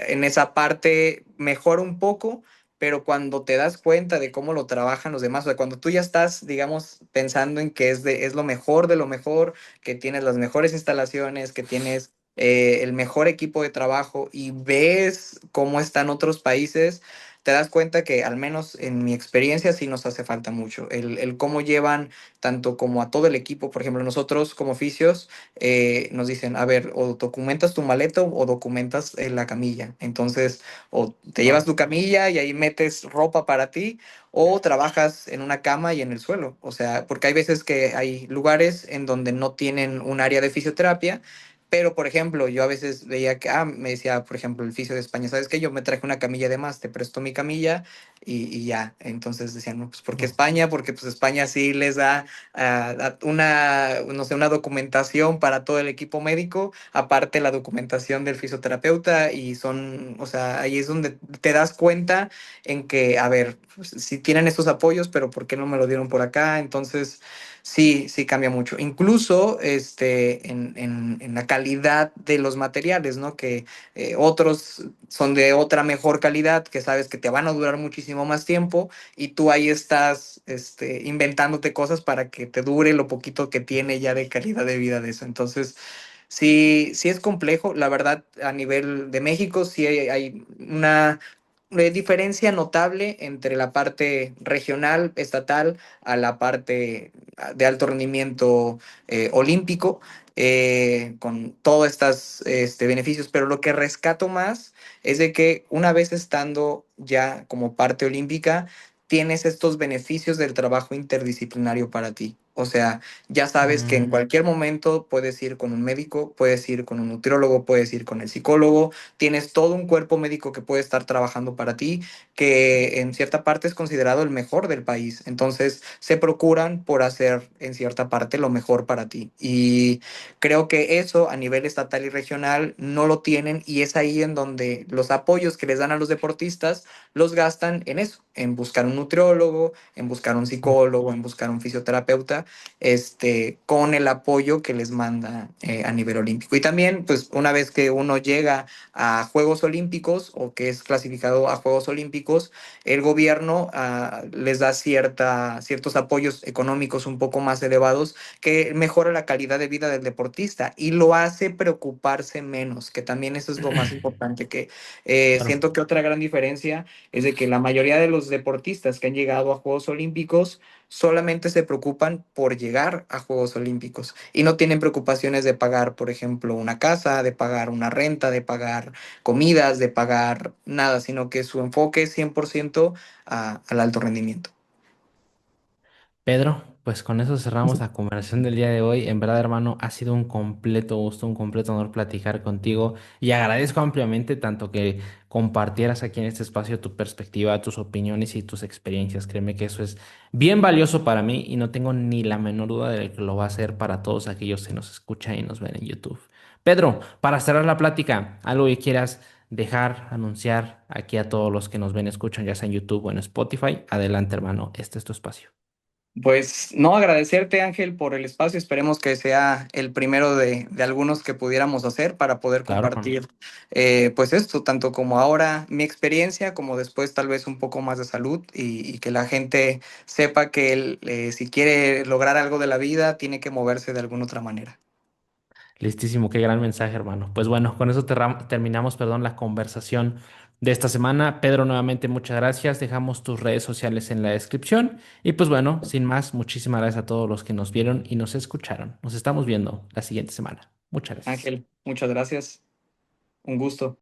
en esa parte mejora un poco, pero cuando te das cuenta de cómo lo trabajan los demás, o sea, cuando tú ya estás, digamos, pensando en que es lo mejor de lo mejor, que tienes las mejores instalaciones, que tienes el mejor equipo de trabajo y ves cómo están otros países, te das cuenta que al menos en mi experiencia sí nos hace falta mucho. El cómo llevan tanto como a todo el equipo, por ejemplo, nosotros como oficios nos dicen, a ver, o documentas tu maleto o documentas la camilla. Entonces, o te llevas wow. tu camilla y ahí metes ropa para ti, o trabajas en una cama y en el suelo. O sea, porque hay veces que hay lugares en donde no tienen un área de fisioterapia, pero por ejemplo, yo a veces veía que, me decía, por ejemplo, el fisio de España, ¿sabes qué? Yo me traje una camilla de más, te presto mi camilla y ya. Entonces decían, no, pues ¿por qué No, España? Porque pues España sí les da una, no sé, una documentación para todo el equipo médico, aparte la documentación del fisioterapeuta y son, o sea, ahí es donde te das cuenta en que, a ver, pues, si tienen estos apoyos, pero ¿por qué no me lo dieron por acá? Entonces, sí, sí cambia mucho. Incluso en la calidad de los materiales, ¿no? Que otros son de otra mejor calidad, que sabes que te van a durar muchísimo más tiempo y tú ahí estás inventándote cosas para que te dure lo poquito que tiene ya de calidad de vida de eso. Entonces, sí, sí es complejo. La verdad, a nivel de México, sí hay una diferencia notable entre la parte regional, estatal, a la parte de alto rendimiento olímpico, con todos estos beneficios. Pero lo que rescato más es de que una vez estando ya como parte olímpica, tienes estos beneficios del trabajo interdisciplinario para ti. O sea, ya sabes que en Mm, cualquier momento puedes ir con un médico, puedes ir con un nutriólogo, puedes ir con el psicólogo, tienes todo un cuerpo médico que puede estar trabajando para ti, que en cierta parte es considerado el mejor del país. Entonces, se procuran por hacer en cierta parte lo mejor para ti. Y creo que eso a nivel estatal y regional no lo tienen y es ahí en donde los apoyos que les dan a los deportistas los gastan en eso, en buscar un nutriólogo, en buscar un psicólogo, en buscar un fisioterapeuta, con el apoyo que les manda a nivel olímpico. Y también, pues, una vez que uno llega a Juegos Olímpicos o que es clasificado a Juegos Olímpicos, el gobierno les da ciertos apoyos económicos un poco más elevados que mejora la calidad de vida del deportista y lo hace preocuparse menos, que también eso es lo más importante, que claro. siento que otra gran diferencia es de que la mayoría de los deportistas que han llegado a Juegos Olímpicos solamente se preocupan por llegar a Juegos Olímpicos y no tienen preocupaciones de pagar, por ejemplo, una casa, de pagar una renta, de pagar comidas, de pagar nada, sino que su enfoque es 100% al alto rendimiento. Pedro, pues con eso cerramos la conversación del día de hoy. En verdad, hermano, ha sido un completo gusto, un completo honor platicar contigo y agradezco ampliamente tanto que compartieras aquí en este espacio tu perspectiva, tus opiniones y tus experiencias. Créeme que eso es bien valioso para mí y no tengo ni la menor duda de que lo va a ser para todos aquellos que nos escuchan y nos ven en YouTube. Pedro, para cerrar la plática, algo que quieras dejar, anunciar aquí a todos los que nos ven, escuchan, ya sea en YouTube o en Spotify, adelante, hermano, este es tu espacio. Pues no, agradecerte Ángel por el espacio. Esperemos que sea el primero de algunos que pudiéramos hacer para poder Claro, hermano. compartir pues esto, tanto como ahora mi experiencia, como después tal vez un poco más de salud y que la gente sepa que él, si quiere lograr algo de la vida, tiene que moverse de alguna otra manera. Listísimo, qué gran mensaje, hermano. Pues bueno, con eso terminamos, perdón, la conversación de esta semana. Pedro, nuevamente muchas gracias. Dejamos tus redes sociales en la descripción. Y pues bueno, sin más, muchísimas gracias a todos los que nos vieron y nos escucharon. Nos estamos viendo la siguiente semana. Muchas gracias. Ángel, muchas gracias. Un gusto.